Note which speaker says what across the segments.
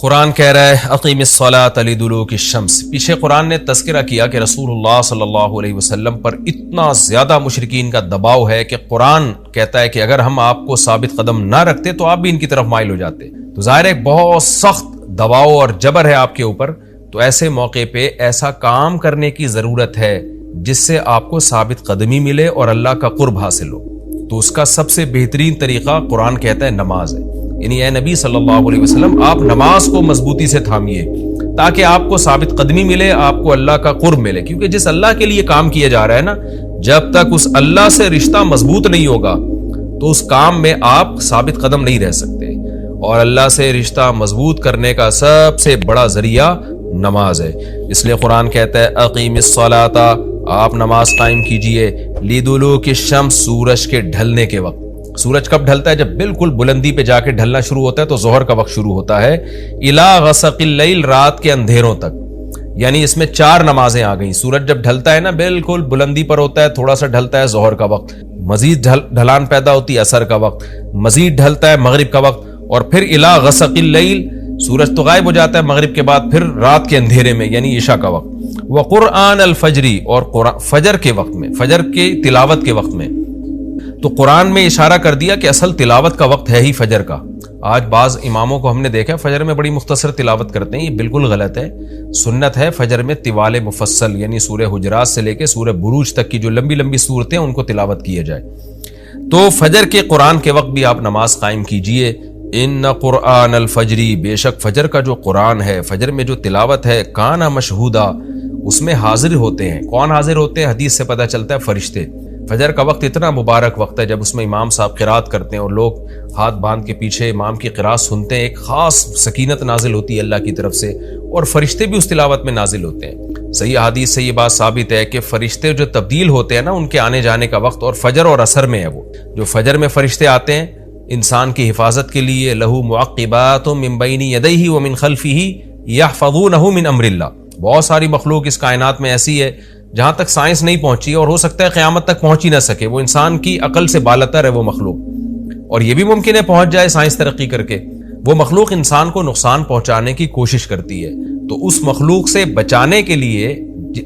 Speaker 1: قرآن کہہ رہا ہے اقیم الصلاۃ لدلوک الشمس۔ پیچھے قرآن نے تذکرہ کیا کہ رسول اللہ صلی اللہ علیہ وسلم پر اتنا زیادہ مشرکین کا دباؤ ہے کہ قرآن کہتا ہے کہ اگر ہم آپ کو ثابت قدم نہ رکھتے تو آپ بھی ان کی طرف مائل ہو جاتے۔ تو ظاہر ہے بہت سخت دباؤ اور جبر ہے آپ کے اوپر، تو ایسے موقع پہ ایسا کام کرنے کی ضرورت ہے جس سے آپ کو ثابت قدمی ملے اور اللہ کا قرب حاصل ہو۔ تو اس کا سب سے بہترین طریقہ قرآن کہتا ہے نماز ہے، یعنی اے نبی صلی اللہ علیہ وسلم آپ نماز کو مضبوطی سے تھامیے تاکہ آپ کو ثابت قدمی ملے، آپ کو اللہ کا قرب ملے، کیونکہ جس اللہ کے لیے کام کیا جا رہا ہے نا، جب تک اس اللہ سے رشتہ مضبوط نہیں ہوگا تو اس کام میں آپ ثابت قدم نہیں رہ سکتے۔ اور اللہ سے رشتہ مضبوط کرنے کا سب سے بڑا ذریعہ نماز ہے، اس لیے قرآن کہتا ہے اقیم الصلاۃ، آپ نماز قائم کیجئے لدلوک الشمس، سورج کے ڈھلنے کے وقت۔ سورج کب ڈھلتا ہے؟ جب بالکل بلندی پہ جا کے ڈھلنا شروع ہوتا ہے تو ظہر کا وقت شروع ہوتا ہے، الی غسق اللیل، رات کے اندھیروں تک، یعنی اس میں 4 نمازیں آ گئیں۔ سورج جب ڈھلتا ہے نا، بالکل بلندی پر ہوتا ہے، تھوڑا سا ڈھلتا ہے ظہر کا وقت، مزید ڈھلان پیدا ہوتی ہے عصر کا وقت، مزید ڈھلتا ہے مغرب کا وقت، اور پھر الی غسق اللیل، سورج تو غائب ہو جاتا ہے مغرب کے بعد، پھر رات کے اندھیرے میں یعنی عشاء کا وقت، وقرآن الفجر، اور فجر کے وقت میں، فجر کی تلاوت کے وقت میں۔ تو قرآن میں اشارہ کر دیا کہ اصل تلاوت کا وقت ہے ہی فجر کا۔ آج بعض اماموں کو ہم نے دیکھا فجر میں بڑی مختصر تلاوت کرتے ہیں، یہ بالکل غلط ہے۔ سنت ہے فجر میں طوال مفصل، یعنی سورہ حجرات سے لے کے سورہ بروج تک کی جو لمبی لمبی صورتیں ان کو تلاوت کیا جائے۔ تو فجر کے قرآن کے وقت بھی آپ نماز قائم کیجئے۔ ان قرآن الفجر، بے شک فجر کا جو قرآن ہے، فجر میں جو تلاوت ہے، کانا مشہودا، اس میں حاضر ہوتے ہیں۔ کون حاضر ہوتے ہیں؟ حدیث سے پتہ چلتا ہے فرشتے۔ فجر کا وقت اتنا مبارک وقت ہے جب اس میں امام صاحب قرات کرتے ہیں اور لوگ ہاتھ باندھ کے پیچھے امام کی قرات سنتے ہیں، ایک خاص سکینت نازل ہوتی ہے اللہ کی طرف سے، اور فرشتے بھی اس تلاوت میں نازل ہوتے ہیں۔ صحیح حدیث سے یہ بات ثابت ہے کہ فرشتے جو تبدیل ہوتے ہیں نا، ان کے آنے جانے کا وقت اور فجر اور عصر میں ہے۔ وہ جو فجر میں فرشتے آتے ہیں انسان کی حفاظت کے لیے، لہو معقبات من بین یدیہ ومن خلفہ یحفظونہ من امر اللہ، بہت ساری مخلوق اس کائنات میں ایسی ہے جہاں تک سائنس نہیں پہنچی، اور ہو سکتا ہے قیامت تک پہنچ ہی نہ سکے، وہ انسان کی عقل سے بالاتر ہے وہ مخلوق، اور یہ بھی ممکن ہے پہنچ جائے سائنس ترقی کر کے۔ وہ مخلوق انسان کو نقصان پہنچانے کی کوشش کرتی ہے، تو اس مخلوق سے بچانے کے لیے،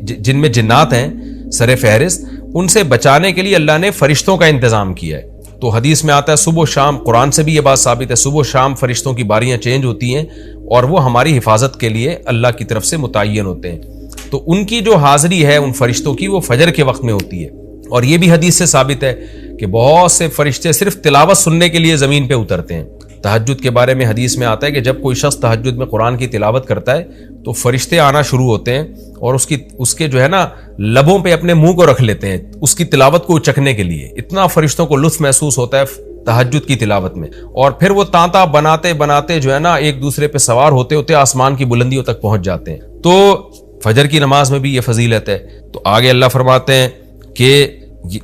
Speaker 1: جن میں جنات ہیں سر فہرست، ان سے بچانے کے لیے اللہ نے فرشتوں کا انتظام کیا ہے۔ تو حدیث میں آتا ہے صبح و شام، قرآن سے بھی یہ بات ثابت ہے، صبح و شام فرشتوں کی باریاں چینج ہوتی ہیں اور وہ ہماری حفاظت کے لیے اللہ کی طرف سے متعین ہوتے ہیں۔ تو ان کی جو حاضری ہے ان فرشتوں کی، وہ فجر کے وقت میں ہوتی ہے۔ اور یہ بھی حدیث سے ثابت ہے کہ بہت سے فرشتے صرف تلاوت سننے کے لیے زمین پہ اترتے ہیں۔ تہجد کے بارے میں حدیث میں آتا ہے کہ جب کوئی شخص تہجد میں قرآن کی تلاوت کرتا ہے تو فرشتے آنا شروع ہوتے ہیں اور اس کے جو ہے نا لبوں پہ اپنے منہ کو رکھ لیتے ہیں اس کی تلاوت کو چکھنے کے لیے۔ اتنا فرشتوں کو لطف محسوس ہوتا ہے تہجد کی تلاوت میں، اور پھر وہ تانتا بناتے بناتے جو ہے نا ایک دوسرے پہ سوار ہوتے ہوتے آسمان کی بلندیوں تک پہنچ جاتے ہیں۔ تو فجر کی نماز میں بھی یہ فضیلت ہے۔ تو آگے اللہ فرماتے ہیں کہ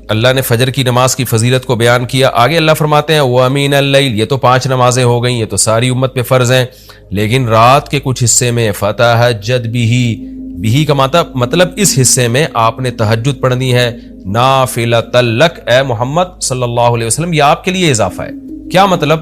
Speaker 1: اللہ نے فجر کی نماز کی فضیلت کو بیان کیا، آگے اللہ فرماتے ہیں وَمِنَ اللَّيْلِ، یہ تو 5 نمازیں ہو گئیں، یہ تو ساری امت پہ فرض ہیں، لیکن رات کے کچھ حصے میں فَتَہَجَّدْ بِهِ کا مطلب اس حصے میں آپ نے تہجد پڑھنی ہے، نَافِلَةً لَكَ، اے محمد صلی اللہ علیہ وسلم، یہ آپ کے لیے اضافہ ہے۔ کیا مطلب؟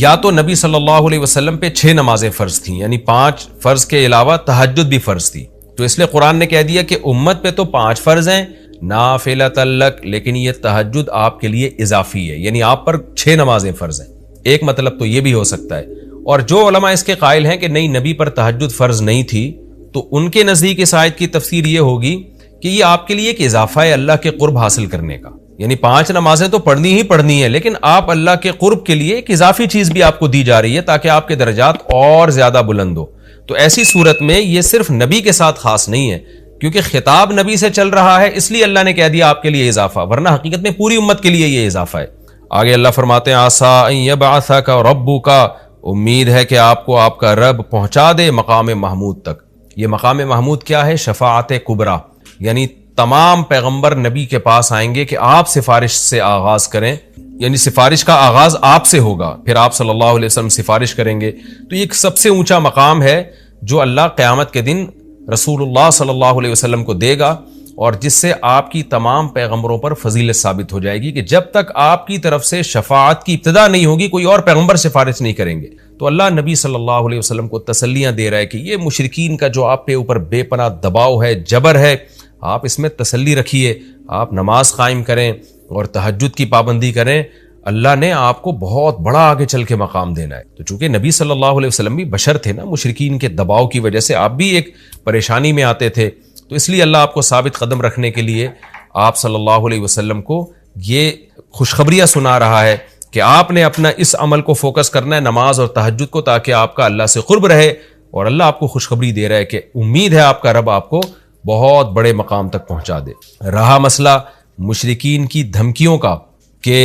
Speaker 1: یا تو نبی صلی اللہ علیہ وسلم پہ 6 نمازیں فرض تھیں، یعنی 5 فرض کے علاوہ تہجد بھی فرض تھی، تو اس لیے قرآن نے کہہ دیا کہ امت پہ تو 5 فرض ہیں، نافلۃ لک، لیکن یہ تہجد آپ کے لیے اضافی ہے، یعنی آپ پر 6 نمازیں فرض ہیں۔ ایک مطلب تو یہ بھی ہو سکتا ہے، اور جو علماء اس کے قائل ہیں کہ نہیں نبی پر تہجد فرض نہیں تھی، تو ان کے نزدیک اس آیت کی تفسیر یہ ہوگی کہ یہ آپ کے لیے ایک اضافہ ہے اللہ کے قرب حاصل کرنے کا، یعنی 5 نمازیں تو پڑھنی ہی پڑھنی ہے، لیکن آپ اللہ کے قرب کے لیے ایک اضافی چیز بھی آپ کو دی جا رہی ہے تاکہ آپ کے درجات اور زیادہ بلند ہو۔ تو ایسی صورت میں یہ صرف نبی کے ساتھ خاص نہیں ہے، کیونکہ خطاب نبی سے چل رہا ہے، اس لیے اللہ نے کہہ دیا آپ کے لیے اضافہ، ورنہ حقیقت میں پوری امت کے لیے یہ اضافہ ہے۔ آگے اللہ فرماتے ہیں عَسَىٰ أَن يَبْعَثَكَ رَبُّكَ، امید ہے کہ آپ کو آپ کا رب پہنچا دے مقام محمود تک۔ یہ مقام محمود کیا ہے؟ شفاعت کبریٰ، یعنی تمام پیغمبر نبی کے پاس آئیں گے کہ آپ سفارش سے آغاز کریں، یعنی سفارش کا آغاز آپ سے ہوگا، پھر آپ صلی اللہ علیہ وسلم سفارش کریں گے۔ تو یہ ایک سب سے اونچا مقام ہے جو اللہ قیامت کے دن رسول اللہ صلی اللہ علیہ وسلم کو دے گا، اور جس سے آپ کی تمام پیغمبروں پر فضیلت ثابت ہو جائے گی کہ جب تک آپ کی طرف سے شفاعت کی ابتدا نہیں ہوگی کوئی اور پیغمبر سفارش نہیں کریں گے۔ تو تو اللہ نبی صلی اللہ علیہ وسلم کو تسلیاں دے رہا ہے کہ یہ مشرکین کا جو آپ کے اوپر بے پناہ دباؤ ہے، جبر ہے، آپ اس میں تسلی رکھیے، آپ نماز قائم کریں اور تہجد کی پابندی کریں، اللہ نے آپ کو بہت بڑا آگے چل کے مقام دینا ہے۔ تو چونکہ نبی صلی اللہ علیہ وسلم بھی بشر تھے نا، مشرکین کے دباؤ کی وجہ سے آپ بھی ایک پریشانی میں آتے تھے، تو اس لیے اللہ آپ کو ثابت قدم رکھنے کے لیے آپ صلی اللہ علیہ وسلم کو یہ خوشخبریاں سنا رہا ہے کہ آپ نے اپنا اس عمل کو فوکس کرنا ہے، نماز اور تہجد کو، تاکہ آپ کا اللہ سے قرب رہے، اور اللہ آپ کو خوشخبری دے رہا ہے کہ امید ہے آپ کا رب آپ کو بہت بڑے مقام تک پہنچا دے۔ رہا مسئلہ مشرکین کی دھمکیوں کا کہ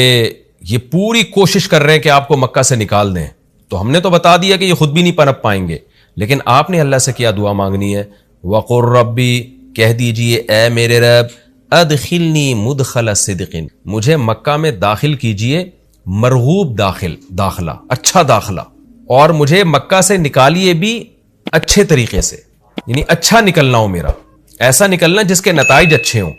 Speaker 1: یہ پوری کوشش کر رہے ہیں کہ آپ کو مکہ سے نکال دیں، تو ہم نے تو بتا دیا کہ یہ خود بھی نہیں پنپ پائیں گے، لیکن آپ نے اللہ سے کیا دعا مانگنی ہے؟ وَقُلْ رَبِّ، کہہ دیجئے اے میرے رب، ادخلنی مدخل صدق، مجھے مکہ میں داخل کیجئے مرغوب داخلہ، اچھا داخلہ، اور مجھے مکہ سے نکالیے بھی اچھے طریقے سے، یعنی اچھا نکلنا ہو میرا، ایسا نکلنا جس کے نتائج اچھے ہوں۔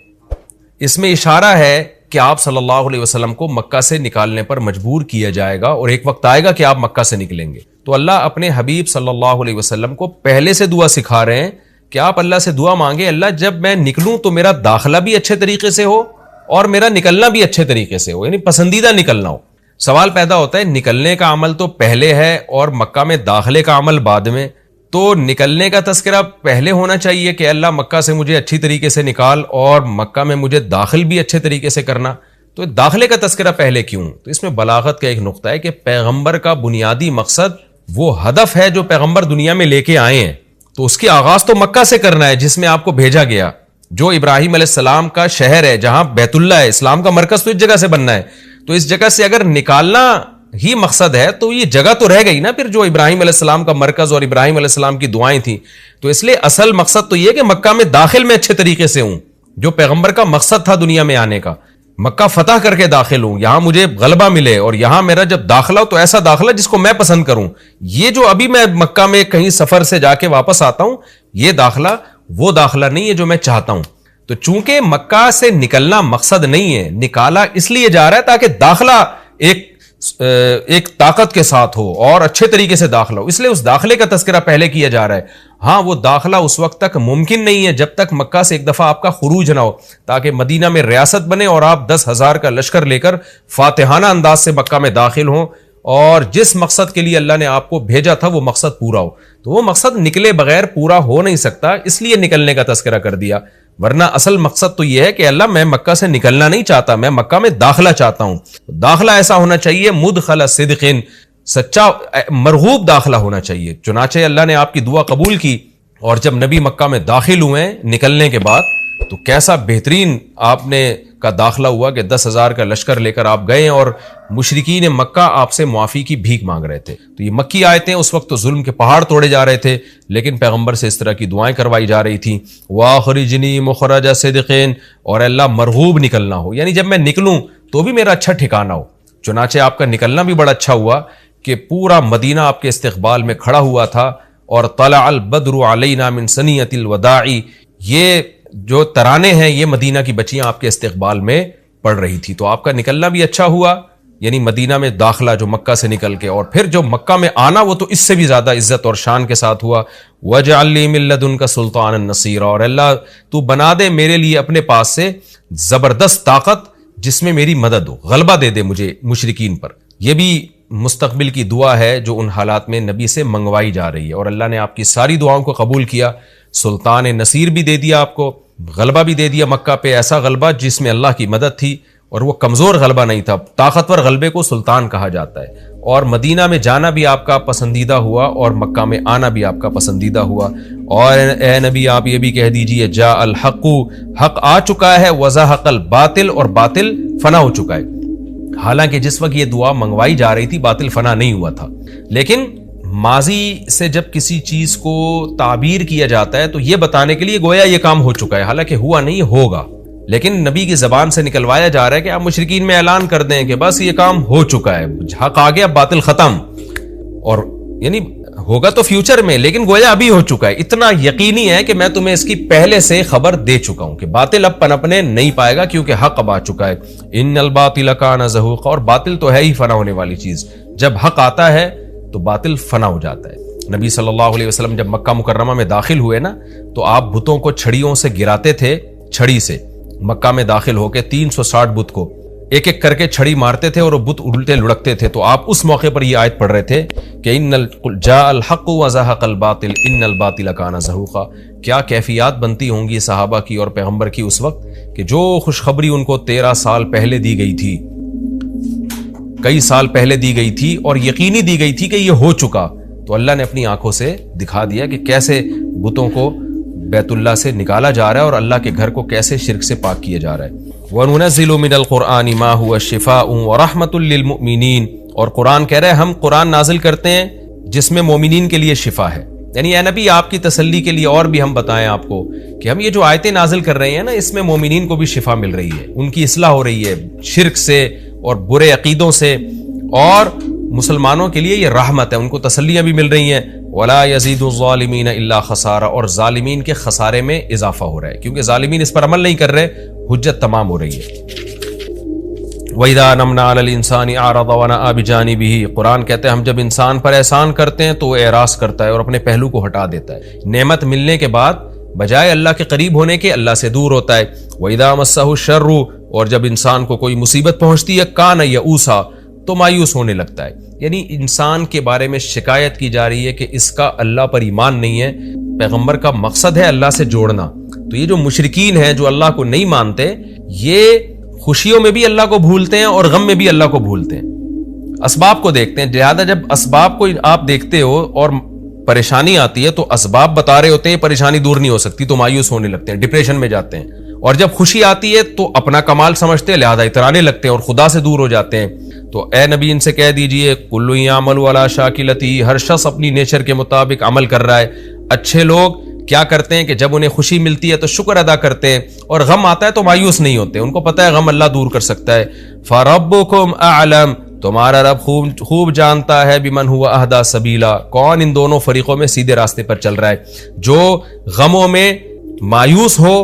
Speaker 1: اس میں اشارہ ہے کہ آپ صلی اللہ علیہ وسلم کو مکہ سے نکالنے پر مجبور کیا جائے گا، اور ایک وقت آئے گا کہ آپ مکہ سے نکلیں گے۔ تو اللہ اپنے حبیب صلی اللہ علیہ وسلم کو پہلے سے دعا سکھا رہے ہیں کہ آپ اللہ سے دعا مانگے، اللہ جب میں نکلوں تو میرا داخلہ بھی اچھے طریقے سے ہو اور میرا نکلنا بھی اچھے طریقے سے ہو، یعنی پسندیدہ نکلنا ہو۔ سوال پیدا ہوتا ہے نکلنے کا عمل تو پہلے ہے اور مکہ میں داخلے کا عمل بعد میں، تو نکلنے کا تذکرہ پہلے ہونا چاہیے کہ اللہ مکہ سے مجھے اچھی طریقے سے نکال، اور مکہ میں مجھے داخل بھی اچھے طریقے سے کرنا، تو داخلے کا تذکرہ پہلے کیوں؟ تو اس میں بلاغت کا ایک نقطہ ہے کہ پیغمبر کا بنیادی مقصد وہ ہدف ہے جو پیغمبر دنیا میں لے کے آئے ہیں، تو اس کی آغاز تو مکہ سے کرنا ہے جس میں آپ کو بھیجا گیا، جو ابراہیم علیہ السلام کا شہر ہے، جہاں بیت اللہ ہے، اسلام کا مرکز تو اس جگہ سے بننا ہے۔ تو اس جگہ سے اگر نکالنا ہی مقصد ہے تو یہ جگہ تو رہ گئی نا پھر، جو ابراہیم علیہ السلام کا مرکز اور ابراہیم علیہ السلام کی دعائیں تھیں۔ تو اس لیے اصل مقصد تو یہ کہ مکہ میں داخل میں اچھے طریقے سے ہوں، جو پیغمبر کا مقصد تھا دنیا میں آنے کا، مکہ فتح کر کے داخل ہوں، یہاں مجھے غلبہ ملے، اور یہاں میرا جب داخلہ ہو تو ایسا داخلہ جس کو میں پسند کروں۔ یہ جو ابھی میں مکہ میں کہیں سفر سے جا کے واپس آتا ہوں، یہ داخلہ وہ داخلہ نہیں ہے جو میں چاہتا ہوں۔ تو چونکہ مکہ سے نکلنا مقصد نہیں ہے، نکالا اس لیے جا رہا ہے تاکہ داخلہ ایک طاقت کے ساتھ ہو اور اچھے طریقے سے داخلہ ہو، اس لیے اس داخلے کا تذکرہ پہلے کیا جا رہا ہے۔ ہاں وہ داخلہ اس وقت تک ممکن نہیں ہے جب تک مکہ سے ایک دفعہ آپ کا خروج نہ ہو، تاکہ مدینہ میں ریاست بنے اور آپ 10,000 کا لشکر لے کر فاتحانہ انداز سے مکہ میں داخل ہوں، اور جس مقصد کے لیے اللہ نے آپ کو بھیجا تھا وہ مقصد پورا ہو۔ تو وہ مقصد نکلے بغیر پورا ہو نہیں سکتا، اس لیے نکلنے کا تذکرہ کر دیا، ورنہ اصل مقصد تو یہ ہے کہ اللہ میں مکہ سے نکلنا نہیں چاہتا، میں مکہ میں داخلہ چاہتا ہوں۔ داخلہ ایسا ہونا چاہیے مدخل صدق، سچا مرغوب داخلہ ہونا چاہیے۔ چنانچہ اللہ نے آپ کی دعا قبول کی، اور جب نبی مکہ میں داخل ہوئے نکلنے کے بعد، تو کیسا بہترین آپ نے کا داخلہ ہوا کہ 10,000 کا لشکر لے کر آپ گئے، اور مشرکین مکہ آپ سے معافی کی بھیک مانگ رہے تھے۔ تو یہ مکی آیتیں اس وقت تو ظلم کے پہاڑ توڑے جا رہے تھے، لیکن پیغمبر سے اس طرح کی دعائیں کروائی جا رہی تھیں، وَأَخْرِجْنِي مُخْرَجَ صِدْقٍ، اور اللہ مرغوب نکلنا ہو، یعنی جب میں نکلوں تو بھی میرا اچھا ٹھکانہ ہو۔ چنانچہ آپ کا نکلنا بھی بڑا اچھا ہوا کہ پورا مدینہ آپ کے استقبال میں کھڑا ہوا تھا، اور طلع البدر علینا من ثنیۃ الوداع، یہ جو ترانے ہیں یہ مدینہ کی بچیاں آپ کے استقبال میں پڑھ رہی تھی۔ تو آپ کا نکلنا بھی اچھا ہوا، یعنی مدینہ میں داخلہ جو مکہ سے نکل کے، اور پھر جو مکہ میں آنا وہ تو اس سے بھی زیادہ عزت اور شان کے ساتھ ہوا۔ وَاجْعَلْ لِي مِن لَّدُنْكَ سُلْطَانًا نَصِيرًا، اور اللہ تو بنا دے میرے لیے اپنے پاس سے زبردست طاقت جس میں میری مدد ہو، غلبہ دے دے مجھے مشرکین پر۔ یہ بھی مستقبل کی دعا ہے جو ان حالات میں نبی سے منگوائی جا رہی ہے، اور اللہ نے آپ کی ساری دعاؤں کو قبول کیا، سلطان نصیر بھی دے دیا آپ کو، غلبہ بھی دے دیا مکہ پہ، ایسا غلبہ جس میں اللہ کی مدد تھی، اور وہ کمزور غلبہ نہیں تھا، طاقتور غلبے کو سلطان کہا جاتا ہے۔ اور مدینہ میں جانا بھی آپ کا پسندیدہ ہوا، اور مکہ میں آنا بھی آپ کا پسندیدہ ہوا۔ اور اے نبی آپ یہ بھی کہہ دیجئے جاء الحق، حق آ چکا ہے، وزہق الباطل، اور باطل فنا ہو چکا ہے۔ حالانکہ جس وقت یہ دعا منگوائی جا رہی تھی باطل فنا نہیں ہوا تھا، لیکن ماضی سے جب کسی چیز کو تعبیر کیا جاتا ہے تو یہ بتانے کے لیے گویا یہ کام ہو چکا ہے، حالانکہ ہوا نہیں، ہوگا، لیکن نبی کی زبان سے نکلوایا جا رہا ہے کہ آپ مشرکین میں اعلان کر دیں کہ بس یہ کام ہو چکا ہے، حق آ گیا، باطل ختم، اور یعنی ہوگا تو فیوچر میں، لیکن گویا ابھی ہو چکا ہے۔ اتنا یقینی ہے کہ میں تمہیں اس کی پہلے سے خبر دے چکا ہوں کہ باطل اب پنپنے نہیں پائے گا، کیونکہ حق اب آ چکا ہے۔ ان الباطل کان زہوقا، اور باطل تو ہے ہی فنا ہونے والی چیز، جب حق آتا ہے تو باطل فنا ہو جاتا ہے۔ نبی صلی اللہ علیہ وسلم جب مکہ مکرمہ میں داخل ہوئے نا تو آپ بتوں کو چھڑیوں سے گراتے تھے، چھڑی سے مکہ میں داخل ہو کے 360 بت کو ایک ایک کر کے چھڑی مارتے تھے اور وہ بت الٹے لڑکتے تھے۔ تو آپ اس موقع پر یہ آیت پڑھ رہے تھے کہ جاء الحق وزهق الباطل ان الباطل کان زہوقا۔ کیا کیفیات بنتی ہوں گی صحابہ کی اور پیغمبر کی اس وقت کہ جو خوشخبری ان کو 13 سال پہلے دی گئی تھی، کئی سال پہلے دی گئی تھی اور یقینی دی گئی تھی کہ یہ ہو چکا، تو اللہ نے اپنی آنکھوں سے دکھا دیا کہ کیسے بتوں کو بیت اللہ سے نکالا جا رہا ہے اور اللہ کے گھر کو کیسے شرک سے پاک کیا جا رہا ہے۔ وَنُنَزِّلُ مِنَ الْقُرْآنِ مَا هُوَ شِفَاءٌ وَرَحْمَةٌ لِّلْمُؤْمِنِينَ، اور قرآن کہہ رہے ہیں ہم قرآن نازل کرتے ہیں جس میں مومنین کے لیے شفا ہے، یعنی اے نبی آپ کی تسلی کے لیے اور بھی ہم بتائیں آپ کو کہ ہم یہ جو آیتیں نازل کر رہے ہیں نا اس میں مومنین کو بھی شفا مل رہی ہے، ان کی اصلاح ہو رہی ہے شرک سے اور برے عقیدوں سے، اور مسلمانوں کے لیے یہ رحمت ہے، ان کو تسلیاں بھی مل رہی ہیں۔ وَلَا يَزِيدُ الظَّالِمِينَ إِلَّا خَسَارًا، اور ظالمین کے خسارے میں اضافہ ہو رہا ہے کیونکہ ظالمین اس پر عمل نہیں کر رہے، حجت تمام ہو رہی ہے۔ وَإِذَا أَنْعَمْنَا عَلَى الْإِنسَانِ أَعْرَضَ وَنَأَىٰ بِجَانِبِهِ، قرآن کہتے ہیں ہم جب انسان پر احسان کرتے ہیں تو وہ اعراض کرتا ہے اور اپنے پہلو کو ہٹا دیتا ہے، نعمت ملنے کے بعد بجائے اللہ کے قریب ہونے کے اللہ سے دور ہوتا ہے۔ وَإِذَا مَسَّهُ الشَّرُّ، اور جب انسان کو کوئی مصیبت پہنچتی ہے کان یئوسا، تو مایوس ہونے لگتا ہے، یعنی انسان کے بارے میں شکایت کی جا رہی ہے کہ اس کا اللہ پر ایمان نہیں ہے۔ پیغمبر کا مقصد ہے اللہ سے جوڑنا، تو یہ جو مشرکین ہیں جو اللہ کو نہیں مانتے یہ خوشیوں میں بھی اللہ کو بھولتے ہیں اور غم میں بھی اللہ کو بھولتے ہیں، اسباب کو دیکھتے ہیں۔ لہٰذا جب اسباب کو آپ دیکھتے ہو اور پریشانی آتی ہے تو اسباب بتا رہے ہوتے ہیں پریشانی دور نہیں ہو سکتی، تو مایوس ہونے لگتے ہیں، ڈپریشن میں جاتے ہیں، اور جب خوشی آتی ہے تو اپنا کمال سمجھتے ہیں لہذا اترانے لگتے ہیں اور خدا سے دور ہو جاتے ہیں۔ تو اے نبی ان سے کہہ دیجئے کل یعمل علی شاکلتہ، ہر شخص اپنی نیچر کے مطابق عمل کر رہا ہے۔ اچھے لوگ کیا کرتے ہیں کہ جب انہیں خوشی ملتی ہے تو شکر ادا کرتے ہیں اور غم آتا ہے تو مایوس نہیں ہوتے، ان کو پتہ ہے غم اللہ دور کر سکتا ہے۔ فربکم اعلم، تمہارا رب خوب جانتا ہے بمن هو اہدی سبیلا، کون ان دونوں فریقوں میں سیدھے راستے پر چل رہا ہے، جو غموں میں مایوس ہو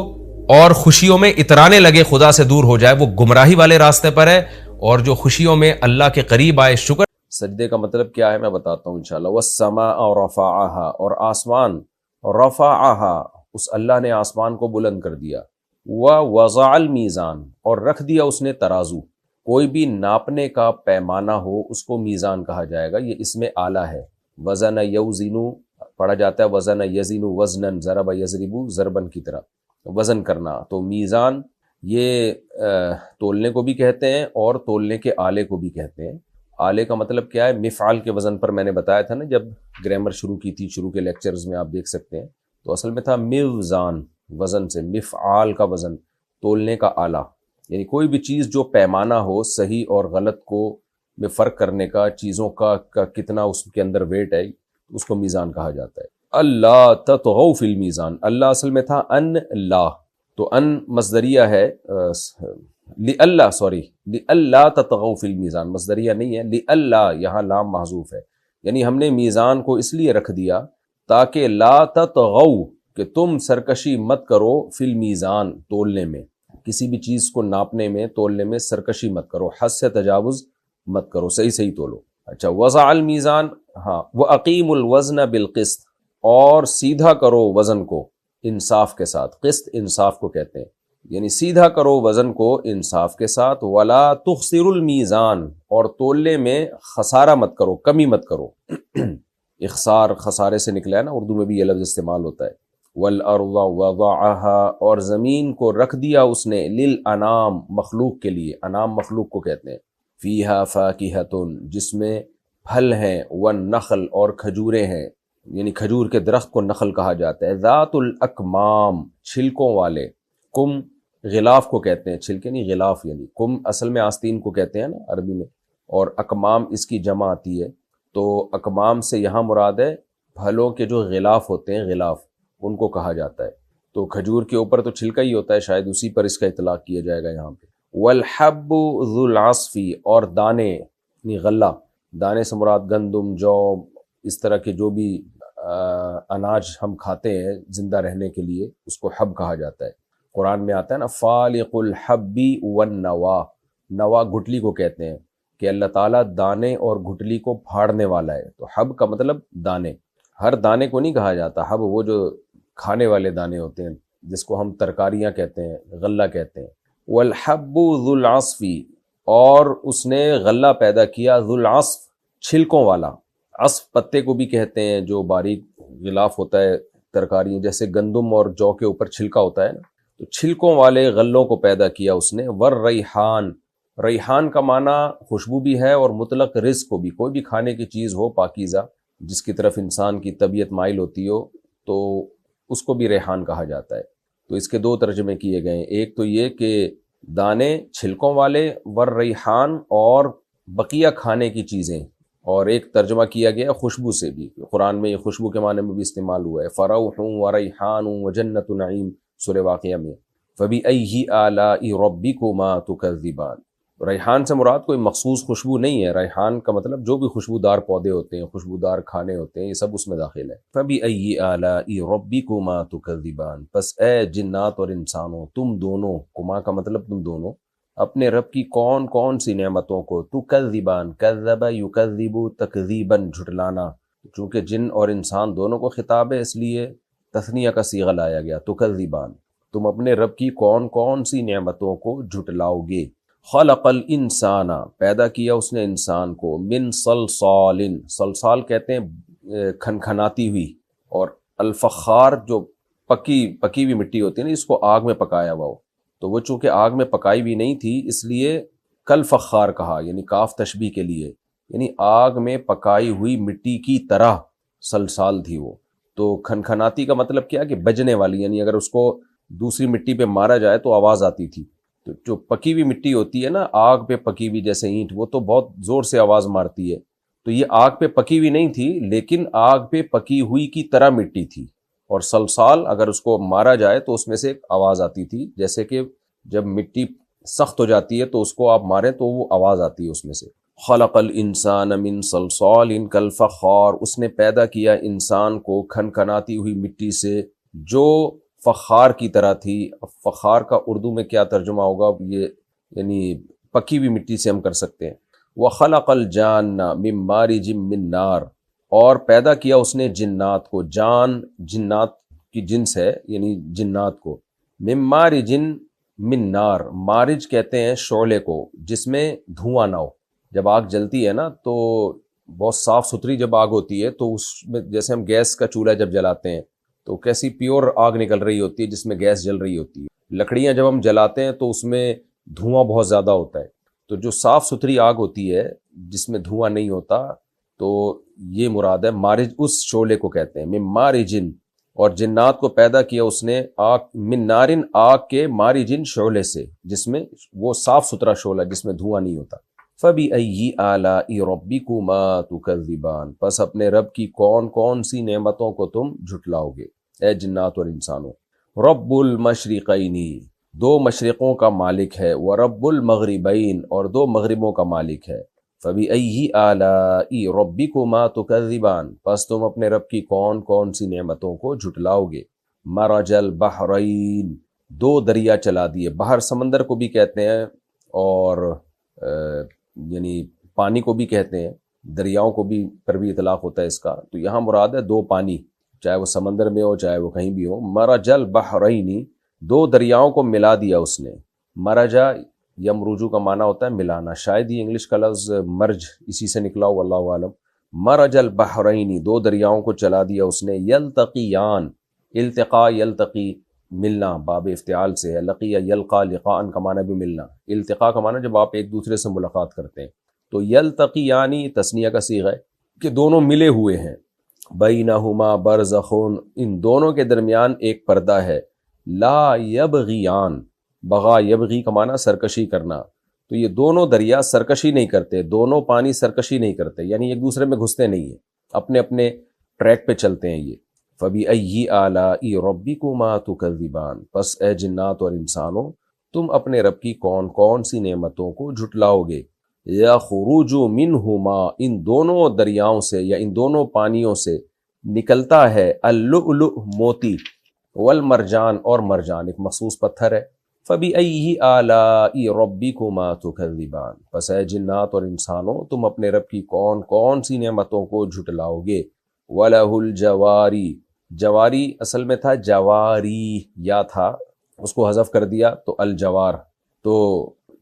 Speaker 1: اور خوشیوں میں اترانے لگے خدا سے دور ہو جائے وہ گمراہی والے راستے پر ہے، اور جو خوشیوں میں اللہ کے قریب آئے شکر۔ سجدے کا مطلب کیا ہے میں بتاتا ہوں انشاءاللہ۔ والسماء رفعها، اور آسمان رفعها، اس اللہ نے آسمان کو بلند کر دیا۔ ووضع المیزان، اور رکھ دیا اس نے ترازو، کوئی بھی ناپنے کا پیمانہ ہو اس کو میزان کہا جائے گا، یہ اس میں آلہ ہے۔ وزن یوزن پڑھا جاتا ہے، وزن یزن وزنن، ضرب یضرب ضربن کی طرح وزن کرنا، تو میزان یہ تولنے کو بھی کہتے ہیں اور تولنے کے آلے کو بھی کہتے ہیں۔ آلے کا مطلب کیا ہے؟ مفعال کے وزن پر میں نے بتایا تھا نا جب گرامر شروع کی تھی، شروع کے لیکچرز میں آپ دیکھ سکتے ہیں، تو اصل میں تھا میوزان، وزن سے، مفعال کا وزن، تولنے کا آلہ، یعنی کوئی بھی چیز جو پیمانہ ہو صحیح اور غلط کو میں فرق کرنے کا، چیزوں کا کتنا اس کے اندر ویٹ ہے، اس کو میزان کہا جاتا ہے۔ اللہ تطغوا فی المیزان، اللہ اصل میں تھا ان لا، تو ان مصدریہ ہے لِأَلَّا تَطْغَوْا فِي الْمِيزَانِ، مصدریہ نہیں ہے، لِأَلَّا یہاں لام محذوف ہے، یعنی ہم نے میزان کو اس لیے رکھ دیا تاکہ لا تطغوا، کہ تم سرکشی مت کرو، فی المیزان، تولنے میں، کسی بھی چیز کو ناپنے میں تولنے میں سرکشی مت کرو، حد سے تجاوز مت کرو، صحیح تولو۔ اچھا، وضع المیزان، ہاں، وَأَقِیمُوا الْوَزْنَ بِالْقِسْطِ، اور سیدھا کرو وزن کو انصاف کے ساتھ، قسط انصاف کو کہتے ہیں، یعنی سیدھا کرو وزن کو انصاف کے ساتھ۔ وَلَا تُخْسِرُوا الْمِيزَانَ، اور تولنے میں خسارہ مت کرو، کمی مت کرو۔ اخسار خسارے سے نکلا ہے نا، اردو میں بھی یہ لفظ استعمال ہوتا ہے۔ وَالْأَرْضَ وَضَعَهَا، اور زمین کو رکھ دیا اس نے، لِلْأَنَامِ، مخلوق کے لیے، انام مخلوق کو کہتے ہیں۔ فِيهَا فَاكِهَةٌ، جس میں پھل ہیں، وَالنَّخْلُ، اور کھجوریں ہیں، یعنی کھجور کے درخت کو نخل کہا جاتا ہے۔ ذات الاکمام، چھلکوں والے، کم غلاف کو کہتے ہیں، چھلکے نہیں غلاف، یعنی کم اصل میں آستین کو کہتے ہیں نا عربی میں، اور اکمام اس کی جمع آتی ہے، تو اکمام سے یہاں مراد ہے پھلوں کے جو غلاف ہوتے ہیں، غلاف ان کو کہا جاتا ہے۔ تو کھجور کے اوپر تو چھلکا ہی ہوتا ہے، شاید اسی پر اس کا اطلاق کیا جائے گا یہاں پہ۔ والحب ذو العصف، اور دانے، یعنی غلہ، دانے سے مراد گندم، جو، اس طرح کے جو بھی اناج ہم کھاتے ہیں زندہ رہنے کے لیے، اس کو حب کہا جاتا ہے۔ قرآن میں آتا ہے نا، فالق الحب والنوا، نوا گٹلی کو کہتے ہیں،
Speaker 2: کہ اللہ تعالیٰ دانے اور گھٹلی کو پھاڑنے والا ہے. تو حب کا مطلب دانے، ہر دانے کو نہیں کہا جاتا حب، وہ جو کھانے والے دانے ہوتے ہیں جس کو ہم ترکاریاں کہتے ہیں، غلہ کہتے ہیں. والحب ذو العصف، اور اس نے غلہ پیدا کیا ذو العصف، چھلکوں والا. عصف پتے کو بھی کہتے ہیں جو باریک غلاف ہوتا ہے ترکاریوں، جیسے گندم اور جو کے اوپر چھلکا ہوتا ہے نا، تو چھلکوں والے غلوں کو پیدا کیا اس نے. والریحان، ریحان کا معنی خوشبو بھی ہے اور مطلق رزق کو بھی، کوئی بھی کھانے کی چیز ہو پاکیزہ جس کی طرف انسان کی طبیعت مائل ہوتی ہو تو اس کو بھی ریحان کہا جاتا ہے. تو اس کے دو ترجمے کیے گئے ہیں، ایک تو یہ کہ دانے چھلکوں والے، والریحان اور بقیہ کھانے کی چیزیں، اور ایک ترجمہ کیا گیا خوشبو سے بھی، قرآن میں یہ خوشبو کے معنی میں بھی استعمال ہوا ہے. فروح وریحان وجنت نعیم سورہ واقعہ میں. فبأی آلاء ربکما تکذبان. ریحان سے مراد کوئی مخصوص خوشبو نہیں ہے، ریحان کا مطلب جو بھی خوشبودار پودے ہوتے ہیں، خوشبودار کھانے ہوتے ہیں، یہ سب اس میں داخل ہے. فبأی آلاء ربکما تکذبان، پس اے جنات اور انسانوں تم دونوں، کما کا مطلب تم دونوں، اپنے رب کی کون کون سی نعمتوں کو، تکذبان، کذب یکذب تکذیباً، جھٹلانا، چونکہ جن اور انسان دونوں کو خطاب ہے اس لیے تثنیہ کا صیغہ لایا گیا، تکذبان، تم اپنے رب کی کون کون سی نعمتوں کو جھٹلاؤ گے. خلق الانسان، پیدا کیا اس نے انسان کو، من صلصال، صلصال کہتے ہیں کھنکھناتی ہوئی، اور الفخار جو پکی ہوئی مٹی ہوتی ہے نا، اس کو آگ میں پکایا ہوا ہو، تو وہ چونکہ آگ میں پکائی بھی نہیں تھی اس لیے کل فخار کہا، یعنی کاف تشبیہ کے لیے، یعنی آگ میں پکائی ہوئی مٹی کی طرح صلصال تھی وہ. تو کھنکھناتی کا مطلب کیا کہ بجنے والی، یعنی اگر اس کو دوسری مٹی پہ مارا جائے تو آواز آتی تھی. تو جو پکی ہوئی مٹی ہوتی ہے نا، آگ پہ پکی ہوئی جیسے اینٹ، وہ تو بہت زور سے آواز مارتی ہے. تو یہ آگ پہ پکی ہوئی نہیں تھی لیکن آگ پہ پکی ہوئی کی طرح مٹی تھی، اور صلصال اگر اس کو مارا جائے تو اس میں سے ایک آواز آتی تھی، جیسے کہ جب مٹی سخت ہو جاتی ہے تو اس کو آپ ماریں تو وہ آواز آتی ہے اس میں سے. خلق الانسان من صلصال کالفخار، اس نے پیدا کیا انسان کو کھنکھناتی ہوئی مٹی سے جو فخار کی طرح تھی. اب فخار کا اردو میں کیا ترجمہ ہوگا یہ، یعنی پکی ہوئی مٹی سے ہم کر سکتے ہیں. وخلق الجان من مارج من نار، اور پیدا کیا اس نے جنات کو، جان جنات کی جنس ہے یعنی جنات کو، من مارج من نار، مارج کہتے ہیں شعلے کو جس میں دھواں نہ ہو. جب آگ جلتی ہے نا تو بہت صاف ستھری جب آگ ہوتی ہے تو اس میں جیسے ہم گیس کا چولہا جب جلاتے ہیں تو کیسی پیور آگ نکل رہی ہوتی ہے جس میں گیس جل رہی ہوتی ہے. لکڑیاں جب ہم جلاتے ہیں تو اس میں دھواں بہت زیادہ ہوتا ہے. تو جو صاف ستھری آگ ہوتی ہے جس میں دھواں نہیں ہوتا، تو یہ مراد ہے مارج، اس شعلے کو کہتے ہیں من مارجن. اور جنات کو پیدا کیا اس نے آگ، من نارن، آگ کے، مارجن شعلے سے جس میں وہ صاف ستھرا شعلہ جس میں دھواں نہیں ہوتا. فَبِأَيِّ آلَاءِ رَبِّكُمَا تُكَذِّبَانِ، پس اپنے رب کی کون کون سی نعمتوں کو تم جھٹلاؤ گے اے جنات اور انسانوں. رب المشرقین، دو مشرقوں کا مالک ہے، ورب المغربین، اور دو مغربوں کا مالک ہے. فَبِأَيِّ آلَاءِ رَبِّكُمَا تُكَذِّبَانِ، پس تم اپنے رب کی کون کون سی نعمتوں کو جھٹلاؤ گے. مرج البحرین، دو دریا چلا دیے. بحر سمندر کو بھی کہتے ہیں اور یعنی پانی کو بھی کہتے ہیں، دریاؤں کو بھی پر بھی اطلاق ہوتا ہے اس کا. تو یہاں مراد ہے دو پانی، چاہے وہ سمندر میں ہو چاہے وہ کہیں بھی ہو. مرج البحرین، دو دریاؤں کو ملا دیا اس نے. مرجا یمرجو کا معنی ہوتا ہے ملانا، شاید یہ انگلش کا لفظ مرج اسی سے نکلا ہو، واللہ عالم. مرج البحرین، دو دریاؤں کو چلا دیا اس نے. یلتقیان، التقا یلتقی، ملنا، باب افتعال سے ہے. لقیہ یلقا، لقاءً کا معنی بھی ملنا. التقاء کا معنی جب آپ ایک دوسرے سے ملاقات کرتے ہیں. تو یلتقیانی تثنیہ کا صیغہ ہے کہ دونوں ملے ہوئے ہیں. بینہما برزخ، ان دونوں کے درمیان ایک پردہ ہے. لا یبغیان، بغا یبغی کا معنی سرکشی کرنا. تو یہ دونوں دریا سرکشی نہیں کرتے، دونوں پانی سرکشی نہیں کرتے، یعنی ایک دوسرے میں گھستے نہیں ہیں، اپنے اپنے ٹریک پہ چلتے ہیں یہ. فَبِأَيِّ آلَاءِ رَبِّكُمَا تُكَذِّبَانِ، پس اے جنات اور انسانوں تم اپنے رب کی کون کون سی نعمتوں کو جھٹلاؤ گے. يَخْرُجُ مِنْهُمَا، ان دونوں دریاؤں سے یا ان دونوں پانیوں سے نکلتا ہے اللؤلؤ، موتی، والمرجان، اور مرجان ایک مخصوص پتھر ہے. فَبِأَيِّ آلَاءِ رَبِّكُمَا تُكَذِّبَانِ، پس اے جنات اور انسانوں تم اپنے رب کی کون کون سی نعمتوں کو جھٹلاؤ گے۔ وَلَهُ الْجَوَارِ، جواری اصل میں تھا جواری، یا تھا اس کو حذف کر دیا تو الجوار، تو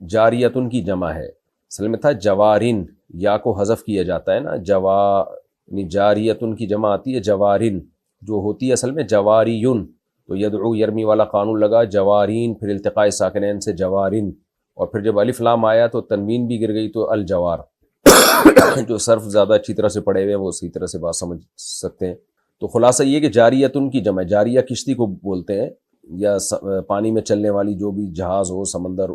Speaker 2: جاریتن کی جمع ہے، اصل میں تھا جوارن، یا کو حذف کیا جاتا ہے نا، یعنی جاریتن کی جمع آتی ہے جوارن، جو ہوتی ہے اصل میں جواریون، تو یدعو یرمی والا قانون لگا، جوارین پھر التقاء ساکنین سے جوارن، اور پھر جب الف لام آیا تو تنوین بھی گر گئی تو الجوار۔ جو صرف زیادہ اچھی طرح سے پڑھے ہوئے ہیں وہ اسی طرح سے بات سمجھ سکتے ہیں۔ تو خلاصہ یہ کہ جاریتن کی جمع، جاریہ کشتی کو بولتے ہیں، یا پانی میں چلنے والی جو بھی جہاز ہو، سمندر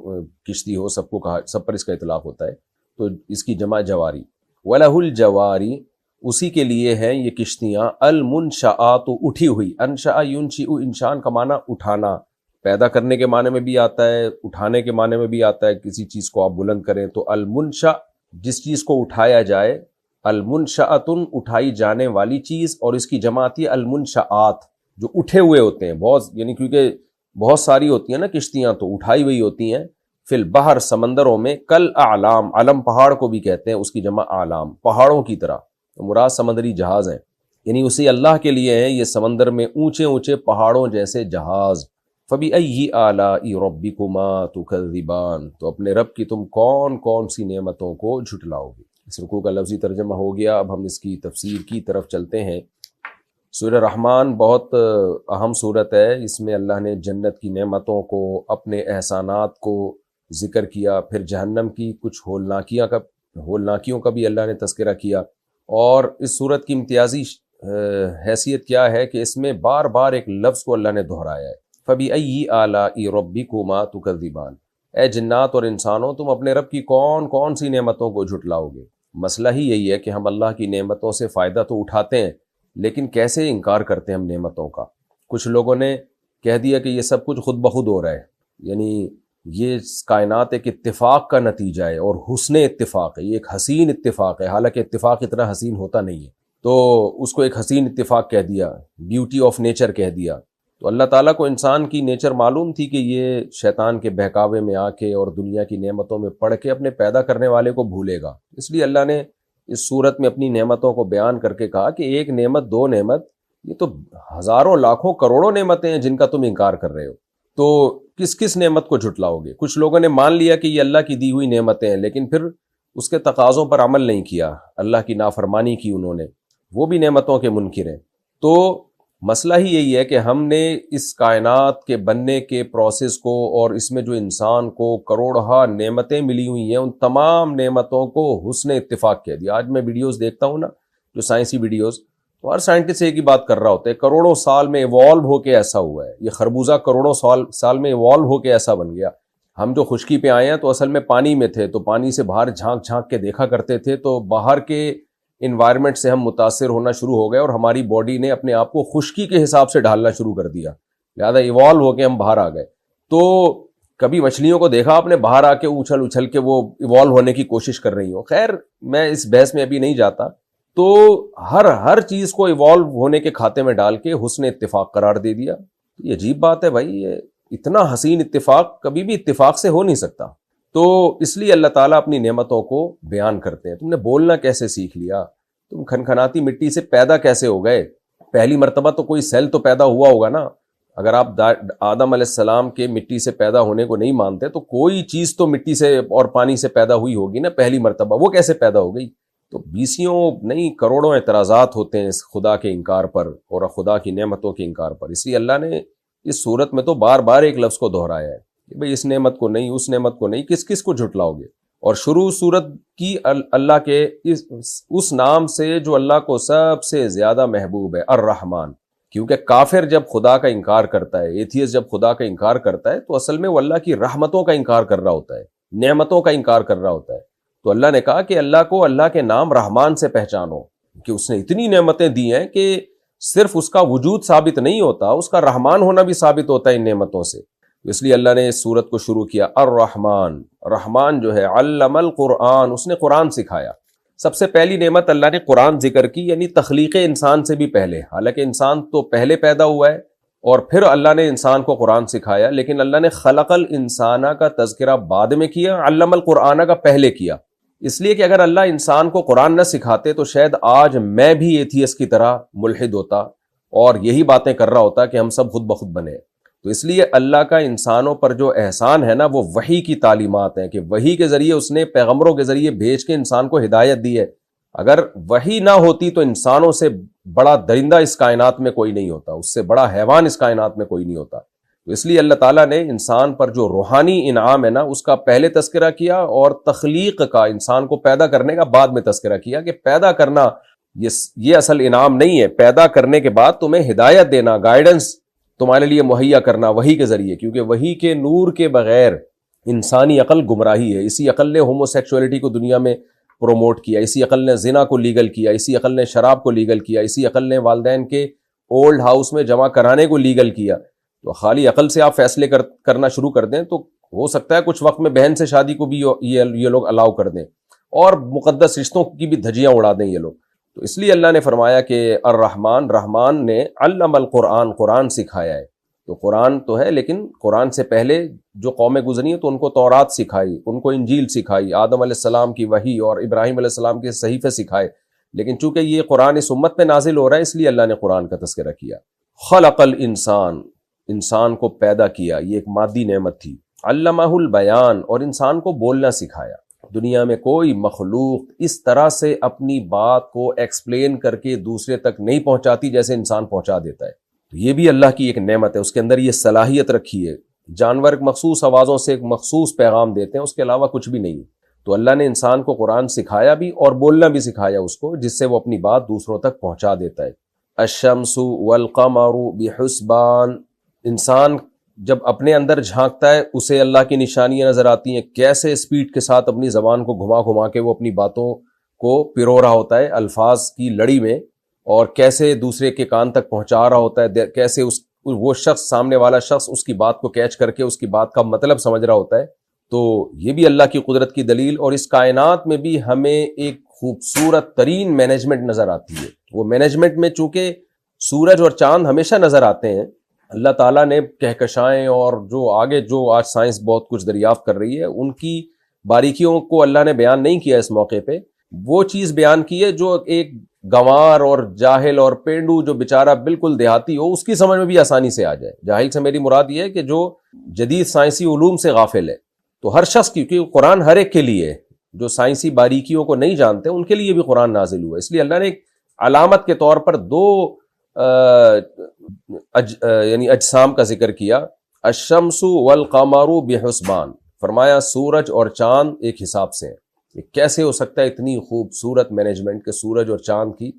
Speaker 2: کشتی ہو، سب کو کہا، سب پر اس کا اطلاق ہوتا ہے، تو اس کی جمع جواری۔ وَلَهُ الْجَوَارِ، اسی کے لیے ہیں یہ کشتیاں، المنشآت، اٹھی ہوئی، انشأ ینشئ، انشان کا معنی اٹھانا، پیدا کرنے کے معنی میں بھی آتا ہے، اٹھانے کے معنی میں بھی آتا ہے، کسی چیز کو آپ بلند کریں تو المنشأ، جس چیز کو اٹھایا جائے، المنشأۃن، اٹھائی جانے والی چیز، اور اس کی جمع آتی ہے المنشآت، جو اٹھے ہوئے ہوتے ہیں بہت، یعنی کیونکہ بہت ساری ہوتی ہیں نا کشتیاں تو اٹھائی ہوئی ہوتی ہیں، فی البحر، سمندروں میں، کل اعلام، علم پہاڑ کو بھی کہتے ہیں، اس کی جمع اعلام، پہاڑوں کی طرح، مراد سمندری جہاز ہیں، یعنی اسی اللہ کے لیے ہیں یہ سمندر میں اونچے اونچے پہاڑوں جیسے جہاز۔ فَبِأَيِّ آلَاءِ رَبِّكُمَا تُكَذِّبَانِ، تو اپنے رب کی تم کون کون سی نعمتوں کو جھٹلاؤ گے۔ اس رکوع کا لفظی ترجمہ ہو گیا، اب ہم اس کی تفسیر کی طرف چلتے ہیں۔ سورہ رحمان بہت اہم سورت ہے، اس میں اللہ نے جنت کی نعمتوں کو، اپنے احسانات کو ذکر کیا، پھر جہنم کی کچھ ہولناکیوں کا بھی اللہ نے تذکرہ کیا، اور اس سورت کی امتیازی حیثیت کیا ہے کہ اس میں بار بار ایک لفظ کو اللہ نے دہرایا ہے، فَبِأَيِّ آلَاءِ رَبِّكُمَا تُكَذِّبَانِ، اے جنات اور انسانوں تم اپنے رب کی کون کون سی نعمتوں کو جھٹلاؤ گے۔ مسئلہ ہی یہی ہے کہ ہم اللہ کی نعمتوں سے فائدہ تو اٹھاتے ہیں، لیکن کیسے انکار کرتے ہیں ہم نعمتوں کا۔ کچھ لوگوں نے کہہ دیا کہ یہ سب کچھ خود بخود ہو رہا ہے، یعنی یہ کائنات ایک اتفاق کا نتیجہ ہے، اور حسن اتفاق ہے، یہ ایک حسین اتفاق ہے، حالانکہ اتفاق اتنا حسین ہوتا نہیں ہے، تو اس کو ایک حسین اتفاق کہہ دیا، بیوٹی آف نیچر کہہ دیا۔ تو اللہ تعالیٰ کو انسان کی نیچر معلوم تھی کہ یہ شیطان کے بہکاوے میں آ کے اور دنیا کی نعمتوں میں پڑھ کے اپنے پیدا کرنے والے کو بھولے گا، اس لیے اللہ نے اس صورت میں اپنی نعمتوں کو بیان کر کے کہا کہ ایک نعمت، دو نعمت، یہ تو ہزاروں لاکھوں کروڑوں نعمتیں ہیں جن کا تم انکار کر رہے ہو، تو کس کس نعمت کو جھٹلاؤ گے۔ کچھ لوگوں نے مان لیا کہ یہ اللہ کی دی ہوئی نعمتیں ہیں، لیکن پھر اس کے تقاضوں پر عمل نہیں کیا، اللہ کی نافرمانی کی انہوں نے، وہ بھی نعمتوں کے منکر ہیں۔ تو مسئلہ ہی یہی ہے کہ ہم نے اس کائنات کے بننے کے پروسیس کو، اور اس میں جو انسان کو کروڑہا نعمتیں ملی ہوئی ہیں، ان تمام نعمتوں کو حسن اتفاق کہہ دیا۔ آج میں ویڈیوز دیکھتا ہوں نا، جو سائنسی ویڈیوز، تو ہر سائنٹسٹ ایک ہی بات کر رہا ہوتا ہے، کروڑوں سال میں ایوالو ہو کے ایسا ہوا ہے، یہ خربوزہ کروڑوں سال میں ایوالو ہو کے ایسا بن گیا۔ ہم جو خشکی پہ آئے ہیں تو اصل میں پانی میں تھے، تو پانی سے باہر جھانک جھانک کے دیکھا کرتے تھے، تو باہر کے انوائرمنٹ سے ہم متاثر ہونا شروع ہو گئے، اور ہماری باڈی نے اپنے آپ کو خشکی کے حساب سے ڈھالنا شروع کر دیا، لہذا ایوالو ہو کے ہم باہر آ گئے۔ تو کبھی مچھلیوں کو دیکھا آپ نے باہر آ کے اچھل اچھل کے وہ ایوالو ہونے کی کوشش کر رہی ہوں، خیر میں اس بحث میں ابھی نہیں جاتا۔ تو ہر چیز کو ایوالو ہونے کے کھاتے میں ڈال کے حسن اتفاق قرار دے دیا۔ یہ عجیب بات ہے بھائی، یہ اتنا حسین اتفاق کبھی بھی اتفاق سے ہو نہیں سکتا۔ تو اس لیے اللہ تعالیٰ اپنی نعمتوں کو بیان کرتے ہیں۔ تم نے بولنا کیسے سیکھ لیا؟ تم کھنکھناتی مٹی سے پیدا کیسے ہو گئے؟ پہلی مرتبہ تو کوئی سیل تو پیدا ہوا ہوگا نا۔ اگر آپ آدم علیہ السلام کے مٹی سے پیدا ہونے کو نہیں مانتے تو کوئی چیز تو مٹی سے اور پانی سے پیدا ہوئی ہوگی نا پہلی مرتبہ، وہ کیسے پیدا ہو گئی؟ تو بیسیوں نہیں کروڑوں اعتراضات ہوتے ہیں اس خدا کے انکار پر اور خدا کی نعمتوں کے انکار پر۔ اس لیے اللہ نے اس صورت میں تو بار بار ایک لفظ کو دہرایا ہے کہ بھئی اس نعمت کو نہیں، اس نعمت کو نہیں، کس کس کو جھٹلاؤ گے؟ اور شروع صورت کی اللہ کے اس نام سے جو اللہ کو سب سے زیادہ محبوب ہے، الرحمن۔ کیونکہ کافر جب خدا کا انکار کرتا ہے، ایتھیسٹ جب خدا کا انکار کرتا ہے تو اصل میں وہ اللہ کی رحمتوں کا انکار کر رہا ہوتا ہے، نعمتوں کا انکار کر رہا ہوتا ہے۔ تو اللہ نے کہا کہ اللہ کو اللہ کے نام رحمان سے پہچانو کہ اس نے اتنی نعمتیں دی ہیں کہ صرف اس کا وجود ثابت نہیں ہوتا، اس کا رحمان ہونا بھی ثابت ہوتا ہے ان نعمتوں سے۔ اس لیے اللہ نے اس سورت کو شروع کیا الرحمن۔ رحمان جو ہے علم القرآن، اس نے قرآن سکھایا۔ سب سے پہلی نعمت اللہ نے قرآن ذکر کی، یعنی تخلیق انسان سے بھی پہلے، حالانکہ انسان تو پہلے پیدا ہوا ہے اور پھر اللہ نے انسان کو قرآن سکھایا، لیکن اللہ نے خلق الانسان کا تذکرہ بعد میں کیا، علم القرآن کا پہلے کیا، اس لیے کہ اگر اللہ انسان کو قرآن نہ سکھاتے تو شاید آج میں بھی ایتھیسٹ کی طرح ملحد ہوتا اور یہی باتیں کر رہا ہوتا کہ ہم سب خود بخود بنے۔ تو اس لیے اللہ کا انسانوں پر جو احسان ہے نا، وہ وحی کی تعلیمات ہیں، کہ وحی کے ذریعے اس نے پیغمبروں کے ذریعے بھیج کے انسان کو ہدایت دی ہے۔ اگر وحی نہ ہوتی تو انسانوں سے بڑا درندہ اس کائنات میں کوئی نہیں ہوتا، اس سے بڑا حیوان اس کائنات میں کوئی نہیں ہوتا۔ تو اس لیے اللہ تعالیٰ نے انسان پر جو روحانی انعام ہے نا، اس کا پہلے تذکرہ کیا، اور تخلیق کا، انسان کو پیدا کرنے کا بعد میں تذکرہ کیا، کہ پیدا کرنا یہ اصل انعام نہیں ہے، پیدا کرنے کے بعد تمہیں ہدایت دینا، گائیڈنس تمہارے لیے مہیا کرنا وحی کے ذریعے، کیونکہ وحی کے نور کے بغیر انسانی عقل گمراہی ہے۔ اسی عقل نے ہومو سیکشولیٹی کو دنیا میں پروموٹ کیا، اسی عقل نے زنا کو لیگل کیا، اسی عقل نے شراب کو لیگل کیا، اسی عقل نے والدین کے اولڈ ہاؤس میں جمع کرانے کو لیگل کیا۔ تو خالی عقل سے آپ فیصلے کرنا شروع کر دیں تو ہو سکتا ہے کچھ وقت میں بہن سے شادی کو بھی یہ لوگ الاؤ کر دیں، اور مقدس رشتوں کی بھی دھجیاں اڑا دیں یہ لوگ۔ تو اس لیے اللہ نے فرمایا کہ رحمان نے علم القرآن، قرآن سکھایا ہے۔ تو قرآن تو ہے، لیکن قرآن سے پہلے جو قومیں گزری ہیں تو ان کو تورات سکھائی، ان کو انجیل سکھائی، آدم علیہ السلام کی وحی اور ابراہیم علیہ السلام کے صحیفے سکھائے، لیکن چونکہ یہ قرآن اس امت پہ نازل ہو رہا ہے، اس لیے اللہ نے قرآن کا تذکرہ کیا۔ خلق الانسان، انسان کو پیدا کیا، یہ ایک مادی نعمت تھی۔ علمہ البیان، اور انسان کو بولنا سکھایا۔ دنیا میں کوئی مخلوق اس طرح سے اپنی بات کو ایکسپلین کر کے دوسرے تک نہیں پہنچاتی جیسے انسان پہنچا دیتا ہے۔ تو یہ بھی اللہ کی ایک نعمت ہے، اس کے اندر یہ صلاحیت رکھی ہے۔ جانور مخصوص آوازوں سے ایک مخصوص پیغام دیتے ہیں، اس کے علاوہ کچھ بھی نہیں۔ تو اللہ نے انسان کو قرآن سکھایا بھی اور بولنا بھی سکھایا اس کو، جس سے وہ اپنی بات دوسروں تک پہنچا دیتا ہے۔ الشمس والقمر بحسبان، انسان جب اپنے اندر جھانکتا ہے اسے اللہ کی نشانیاں نظر آتی ہیں، کیسے اسپیڈ کے ساتھ اپنی زبان کو گھما گھما کے وہ اپنی باتوں کو پرو رہا ہوتا ہے الفاظ کی لڑی میں، اور کیسے دوسرے کے کان تک پہنچا رہا ہوتا ہے، کیسے وہ شخص، سامنے والا شخص اس کی بات کو کیچ کر کے اس کی بات کا مطلب سمجھ رہا ہوتا ہے۔ تو یہ بھی اللہ کی قدرت کی دلیل، اور اس کائنات میں بھی ہمیں ایک خوبصورت ترین مینجمنٹ نظر آتی ہے۔ وہ مینجمنٹ میں چونکہ سورج اور چاند ہمیشہ نظر آتے ہیں، اللہ تعالیٰ نے کہکشائیں اور جو آج سائنس بہت کچھ دریافت کر رہی ہے، ان کی باریکیوں کو اللہ نے بیان نہیں کیا اس موقع پہ۔ وہ چیز بیان کی ہے جو ایک گنوار اور جاہل اور پینڈو جو بیچارہ بالکل دیہاتی ہو، اس کی سمجھ میں بھی آسانی سے آ جائے۔ جاہل سے میری مراد یہ ہے کہ جو جدید سائنسی علوم سے غافل ہے۔ تو ہر شخص کی، کیونکہ قرآن ہر ایک کے لیے ہے، جو سائنسی باریکیوں کو نہیں جانتے ان کے لیے بھی قرآن نازل ہوا، اس لیے اللہ نے ایک علامت کے طور پر دو یعنی اجسام کا ذکر کیا، الشمس والقمر بحسبان، فرمایا سورج اور چاند ایک حساب سے ہیں۔ یہ کیسے ہو سکتا ہے اتنی خوبصورت مینجمنٹ کہ سورج اور چاند کی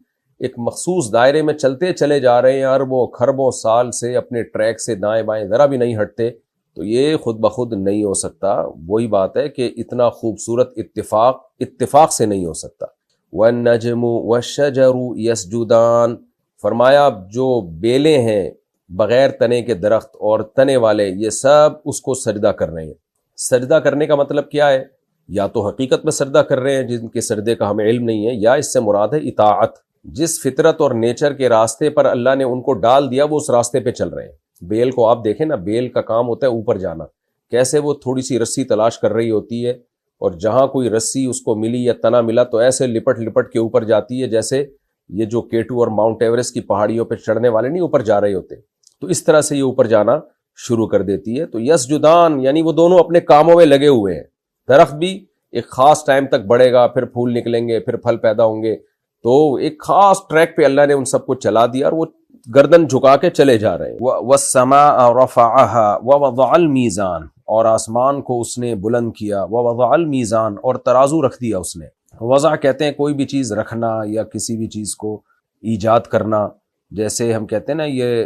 Speaker 2: ایک مخصوص دائرے میں چلتے چلے جا رہے ہیں، اربوں خربوں سال سے اپنے ٹریک سے دائیں بائیں ذرا بھی نہیں ہٹتے، تو یہ خود بخود نہیں ہو سکتا۔ وہی بات ہے کہ اتنا خوبصورت اتفاق سے نہیں ہو سکتا۔ والنجم والشجر یسجدان، فرمایا جو بیلیں ہیں بغیر تنے کے درخت اور تنے والے، یہ سب اس کو سجدہ کر رہے ہیں۔ سجدہ کرنے کا مطلب کیا ہے؟ یا تو حقیقت میں سجدہ کر رہے ہیں جن کے سجدے کا ہمیں علم نہیں ہے، یا اس سے مراد ہے اطاعت۔ جس فطرت اور نیچر کے راستے پر اللہ نے ان کو ڈال دیا وہ اس راستے پہ چل رہے ہیں۔ بیل کو آپ دیکھیں نا، بیل کا کام ہوتا ہے اوپر جانا، کیسے وہ تھوڑی سی رسی تلاش کر رہی ہوتی ہے، اور جہاں کوئی رسی اس کو ملی یا تنا ملا تو ایسے لپٹ لپٹ کے اوپر جاتی ہے، جیسے یہ جو کیٹو اور ماؤنٹ ایوریسٹ کی پہاڑیوں پہ چڑھنے والے نہیں اوپر جا رہے ہوتے، تو اس طرح سے یہ اوپر جانا شروع کر دیتی ہے۔ تو یسجدان یعنی وہ دونوں اپنے کاموں میں لگے ہوئے ہیں۔ درخت بھی ایک خاص ٹائم تک بڑھے گا، پھر پھول نکلیں گے، پھر پھل پیدا ہوں گے، تو ایک خاص ٹریک پہ اللہ نے ان سب کو چلا دیا، اور وہ گردن جھکا کے چلے جا رہے ہیں۔ وَالسَّمَاءَ رَفَعَهَا وَوَضَعَ الْمِيزَانَ، اور آسمان کو اس نے بلند کیا، وَوَضَعَ الْمِيزَانَ، اور ترازو رکھ دیا اس نے۔ وضع کہتے ہیں کوئی بھی چیز رکھنا یا کسی بھی چیز کو ایجاد کرنا، جیسے ہم کہتے ہیں نا، یہ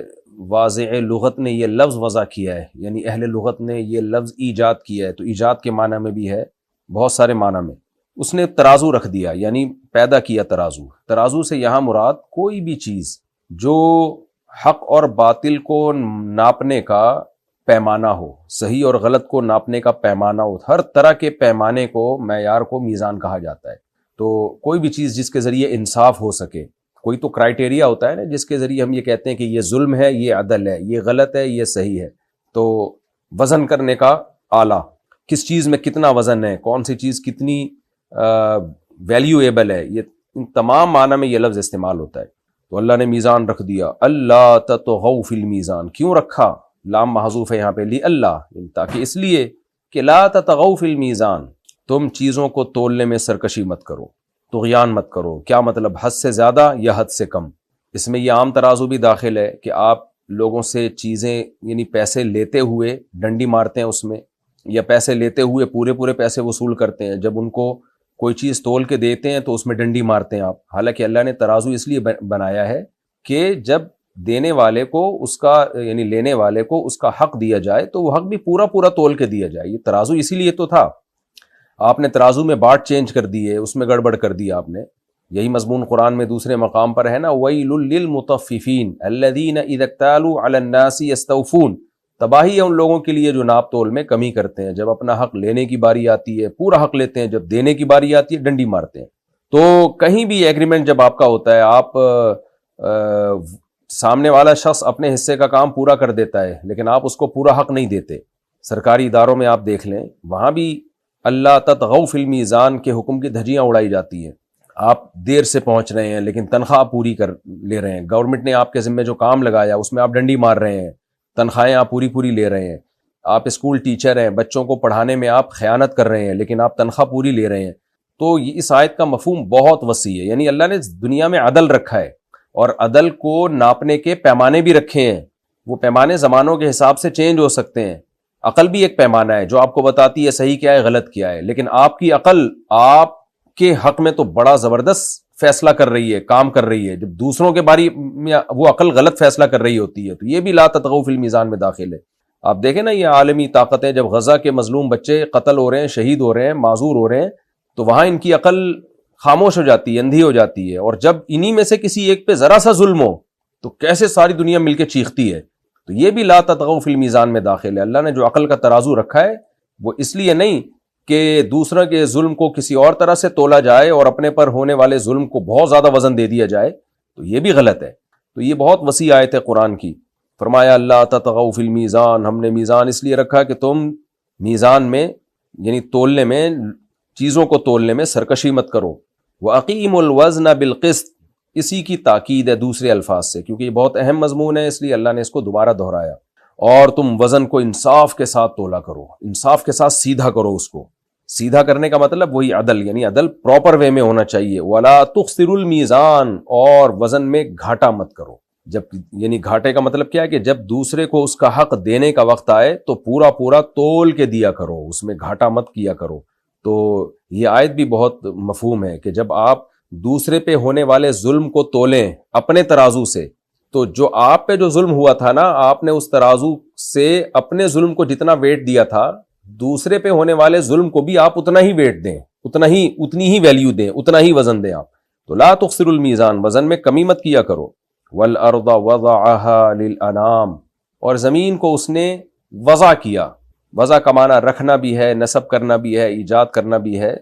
Speaker 2: واضع لغت نے یہ لفظ وضع کیا ہے، یعنی اہل لغت نے یہ لفظ ایجاد کیا ہے، تو ایجاد کے معنی میں بھی ہے، بہت سارے معنی میں۔ اس نے ترازو رکھ دیا یعنی پیدا کیا ترازو۔ ترازو سے یہاں مراد کوئی بھی چیز جو حق اور باطل کو ناپنے کا پیمانہ ہو، صحیح اور غلط کو ناپنے کا پیمانہ ہو، ہر طرح کے پیمانے کو، معیار کو میزان کہا جاتا ہے۔ تو کوئی بھی چیز جس کے ذریعے انصاف ہو سکے، کوئی تو کرائٹیریا ہوتا ہے نا جس کے ذریعے ہم یہ کہتے ہیں کہ یہ ظلم ہے، یہ عدل ہے، یہ غلط ہے، یہ صحیح ہے. تو وزن کرنے کا آلہ، کس چیز میں کتنا وزن ہے، کون سی چیز کتنی ویلیویبل ہے، یہ ان تمام معنی میں یہ لفظ استعمال ہوتا ہے. تو اللہ نے میزان رکھ دیا. اللہ تطغوا فی المیزان، کیوں رکھا؟ لام محذوف ہے یہاں پہ، لی اللہ، تاکہ اس لیے کہ لا تطغوا فی المیزان، تم چیزوں کو تولنے میں سرکشی مت کرو، طغیان مت کرو. کیا مطلب؟ حد سے زیادہ یا حد سے کم. اس میں یہ عام ترازو بھی داخل ہے کہ آپ لوگوں سے چیزیں یعنی پیسے لیتے ہوئے ڈنڈی مارتے ہیں اس میں، یا پیسے لیتے ہوئے پورے پیسے وصول کرتے ہیں. جب ان کو کوئی چیز تول کے دیتے ہیں تو اس میں ڈنڈی مارتے ہیں آپ. حالانکہ اللہ نے ترازو اس لیے بنایا ہے کہ جب دینے والے کو اس کا یعنی لینے والے کو اس کا حق دیا جائے تو وہ حق بھی پورا تول کے دیا جائے. یہ ترازو اسی لیے تو تھا. آپ نے ترازو میں باٹ چینج کر دیے، اس میں گڑبڑ کر دیا آپ نے. یہی مضمون قرآن میں دوسرے مقام پر ہے نا، وَيْلٌ لِّلْمُطَفِّفِينَ الَّذِينَ إِذَا اكْتَالُوا عَلَى النَّاسِ يَسْتَوْفُونَ. تباہی ہے ان لوگوں کے لیے جو ناپ تول میں کمی کرتے ہیں. جب اپنا حق لینے کی باری آتی ہے پورا حق لیتے ہیں، جب دینے کی باری آتی ہے ڈنڈی مارتے ہیں. تو کہیں بھی ایگریمنٹ جب آپ کا ہوتا ہے، آپ سامنے والا شخص اپنے حصے کا کام پورا کر دیتا ہے لیکن آپ اس کو پورا حق نہیں دیتے. سرکاری اداروں میں آپ دیکھ لیں، وہاں بھی اللہ تطغوا فی المیزان کے حکم کی دھجیاں اڑائی جاتی ہیں. آپ دیر سے پہنچ رہے ہیں لیکن تنخواہ پوری کر لے رہے ہیں. گورنمنٹ نے آپ کے ذمہ جو کام لگایا اس میں آپ ڈنڈی مار رہے ہیں، تنخواہیں آپ پوری لے رہے ہیں. آپ اسکول ٹیچر ہیں، بچوں کو پڑھانے میں آپ خیانت کر رہے ہیں لیکن آپ تنخواہ پوری لے رہے ہیں. تو اس آیت کا مفہوم بہت وسیع ہے. یعنی اللہ نے دنیا میں عدل رکھا ہے اور عدل کو ناپنے کے پیمانے بھی رکھے ہیں. وہ پیمانے زمانوں کے حساب سے چینج ہو سکتے ہیں. عقل بھی ایک پیمانہ ہے جو آپ کو بتاتی ہے صحیح کیا ہے غلط کیا ہے، لیکن آپ کی عقل آپ کے حق میں تو بڑا زبردست فیصلہ کر رہی ہے، کام کر رہی ہے. جب دوسروں کے بارے میں وہ عقل غلط فیصلہ کر رہی ہوتی ہے تو یہ بھی لا تطغوا فی المیزان میں داخل ہے. آپ دیکھیں نا، یہ عالمی طاقتیں جب غزہ کے مظلوم بچے قتل ہو رہے ہیں، شہید ہو رہے ہیں، معذور ہو رہے ہیں، تو وہاں ان کی عقل خاموش ہو جاتی ہے، اندھی ہو جاتی ہے. اور جب انہی میں سے کسی ایک پہ ذرا سا ظلم ہو تو کیسے ساری دنیا مل کے چیختی ہے. تو یہ بھی لا تطغوا فی المیزان میں داخل ہے. اللہ نے جو عقل کا ترازو رکھا ہے وہ اس لیے نہیں کہ دوسرے کے ظلم کو کسی اور طرح سے تولا جائے اور اپنے پر ہونے والے ظلم کو بہت زیادہ وزن دے دیا جائے، تو یہ بھی غلط ہے. تو یہ بہت وسیع آیت ہے قرآن کی. فرمایا اللہ تطغوا فی المیزان، ہم نے میزان اس لیے رکھا کہ تم میزان میں یعنی تولنے میں، چیزوں کو تولنے میں سرکشی مت کرو. وَأَقِیمُوا الْوَزْنَ بِالْقِسْطِ، اسی کی تاکید ہے دوسرے الفاظ سے، کیونکہ یہ بہت اہم مضمون ہے اس لیے اللہ نے اس کو دوبارہ دہرایا. اور تم وزن کو انصاف کے ساتھ تولا کرو، انصاف کے ساتھ سیدھا کرو. اس کو سیدھا کرنے کا مطلب وہی عدل، یعنی عدل پراپر وے میں ہونا چاہیے. وَلَا تُخْسِرُوا الْمِيزَانَ، اور وزن میں گھاٹا مت کرو. جب یعنی گھاٹے کا مطلب کیا ہے کہ جب دوسرے کو اس کا حق دینے کا وقت آئے تو پورا تول کے دیا کرو، اس میں گھاٹا مت کیا کرو. تو یہ آیت بھی بہت مفہوم ہے کہ جب آپ دوسرے پہ ہونے والے ظلم کو تولیں اپنے ترازو سے، تو جو آپ پہ جو ظلم ہوا تھا نا، آپ نے اس ترازو سے اپنے ظلم کو جتنا ویٹ دیا تھا، دوسرے پہ ہونے والے ظلم کو بھی آپ اتنا ہی ویٹ دیں، اتنی ہی ویلیو دیں، اتنا ہی وزن دیں آپ. تو لا تخسروا المیزان، وزن میں کمی مت کیا کرو. والارض وضعها للانام، اور زمین کو اس نے وضع کیا. وضع کا معنی رکھنا بھی ہے، نصب کرنا بھی ہے، ایجاد کرنا بھی ہے.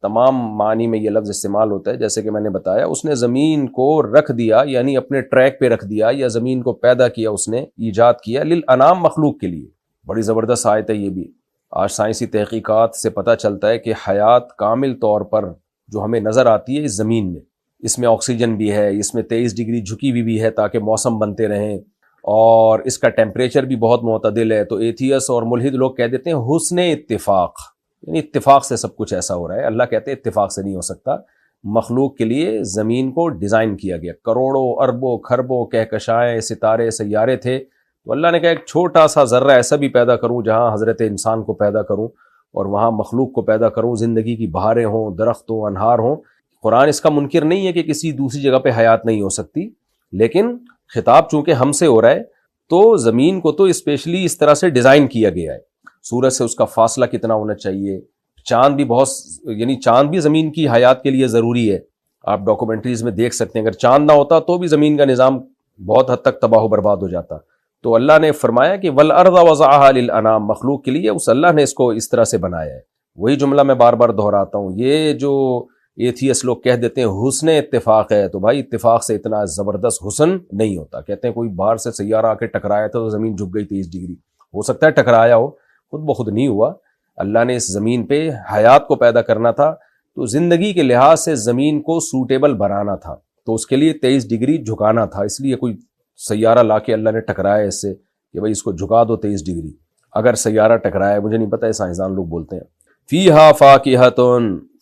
Speaker 2: تمام معنی میں یہ لفظ استعمال ہوتا ہے. جیسے کہ میں نے بتایا، اس نے زمین کو رکھ دیا یعنی اپنے ٹریک پہ رکھ دیا، یا زمین کو پیدا کیا، اس نے ایجاد کیا. للانام، مخلوق کے لیے. بڑی زبردست آیت ہے یہ بھی. آج سائنسی تحقیقات سے پتہ چلتا ہے کہ حیات کامل طور پر جو ہمیں نظر آتی ہے اس زمین میں، اس میں آکسیجن بھی ہے، اس میں 23 ڈگری جھکی ہوئی بھی ہے تاکہ موسم بنتے رہیں، اور اس کا ٹیمپریچر بھی بہت معتدل ہے. تو ایتھیس اور ملحد لوگ کہہ دیتے ہیں حسن اتفاق، یعنی اتفاق سے سب کچھ ایسا ہو رہا ہے. اللہ کہتے ہیں اتفاق سے نہیں ہو سکتا. مخلوق کے لیے زمین کو ڈیزائن کیا گیا. کروڑوں اربوں خربوں کہکشائیں، ستارے، سیارے تھے، تو اللہ نے کہا ایک چھوٹا سا ذرہ ایسا بھی پیدا کروں جہاں حضرت انسان کو پیدا کروں اور وہاں مخلوق کو پیدا کروں، زندگی کی بہاریں ہوں، درخت ہوں، انہار ہوں. قرآن اس کا منکر نہیں ہے کہ کسی دوسری جگہ پہ حیات نہیں ہو سکتی، لیکن خطاب چونکہ ہم سے ہو رہا ہے تو زمین کو تو اسپیشلی اس طرح سے ڈیزائن کیا گیا ہے. سورج سے اس کا فاصلہ کتنا ہونا چاہیے. چاند بھی یعنی چاند بھی زمین کی حیات کے لیے ضروری ہے. آپ ڈاکومنٹریز میں دیکھ سکتے ہیں اگر چاند نہ ہوتا تو بھی زمین کا نظام بہت حد تک تباہ و برباد ہو جاتا. تو اللہ نے فرمایا کہ والارض وضعها للانام، مخلوق کے لیے اس اللہ نے اس کو اس طرح سے بنایا ہے. وہی جملہ میں بار بار دہراتا ہوں، یہ جو ایتھیس لوگ کہہ دیتے ہیں حسن اتفاق ہے، تو بھائی اتفاق سے اتنا زبردست حسن نہیں ہوتا. کہتے ہیں کوئی باہر سے سیارہ آ کے ٹکرایا تھا تو زمین جھک گئی 23 ڈگری، ہو سکتا ہے ٹکرایا ہو، خود بخود نہیں ہوا. اللہ نے اس زمین پہ حیات کو پیدا کرنا تھا تو زندگی کے لحاظ سے زمین کو سوٹیبل بنانا تھا، تو اس کے لیے 23 ڈگری جھکانا تھا. اس لیے کوئی سیارہ لا کے اللہ نے ٹکرایا اس سے کہ بھائی اس کو جھکا دو 23 ڈگری. اگر سیارہ ٹکرایا، مجھے نہیں پتہ، ہے سائنسدان لوگ بولتے ہیں. فیہا فاکہۃ،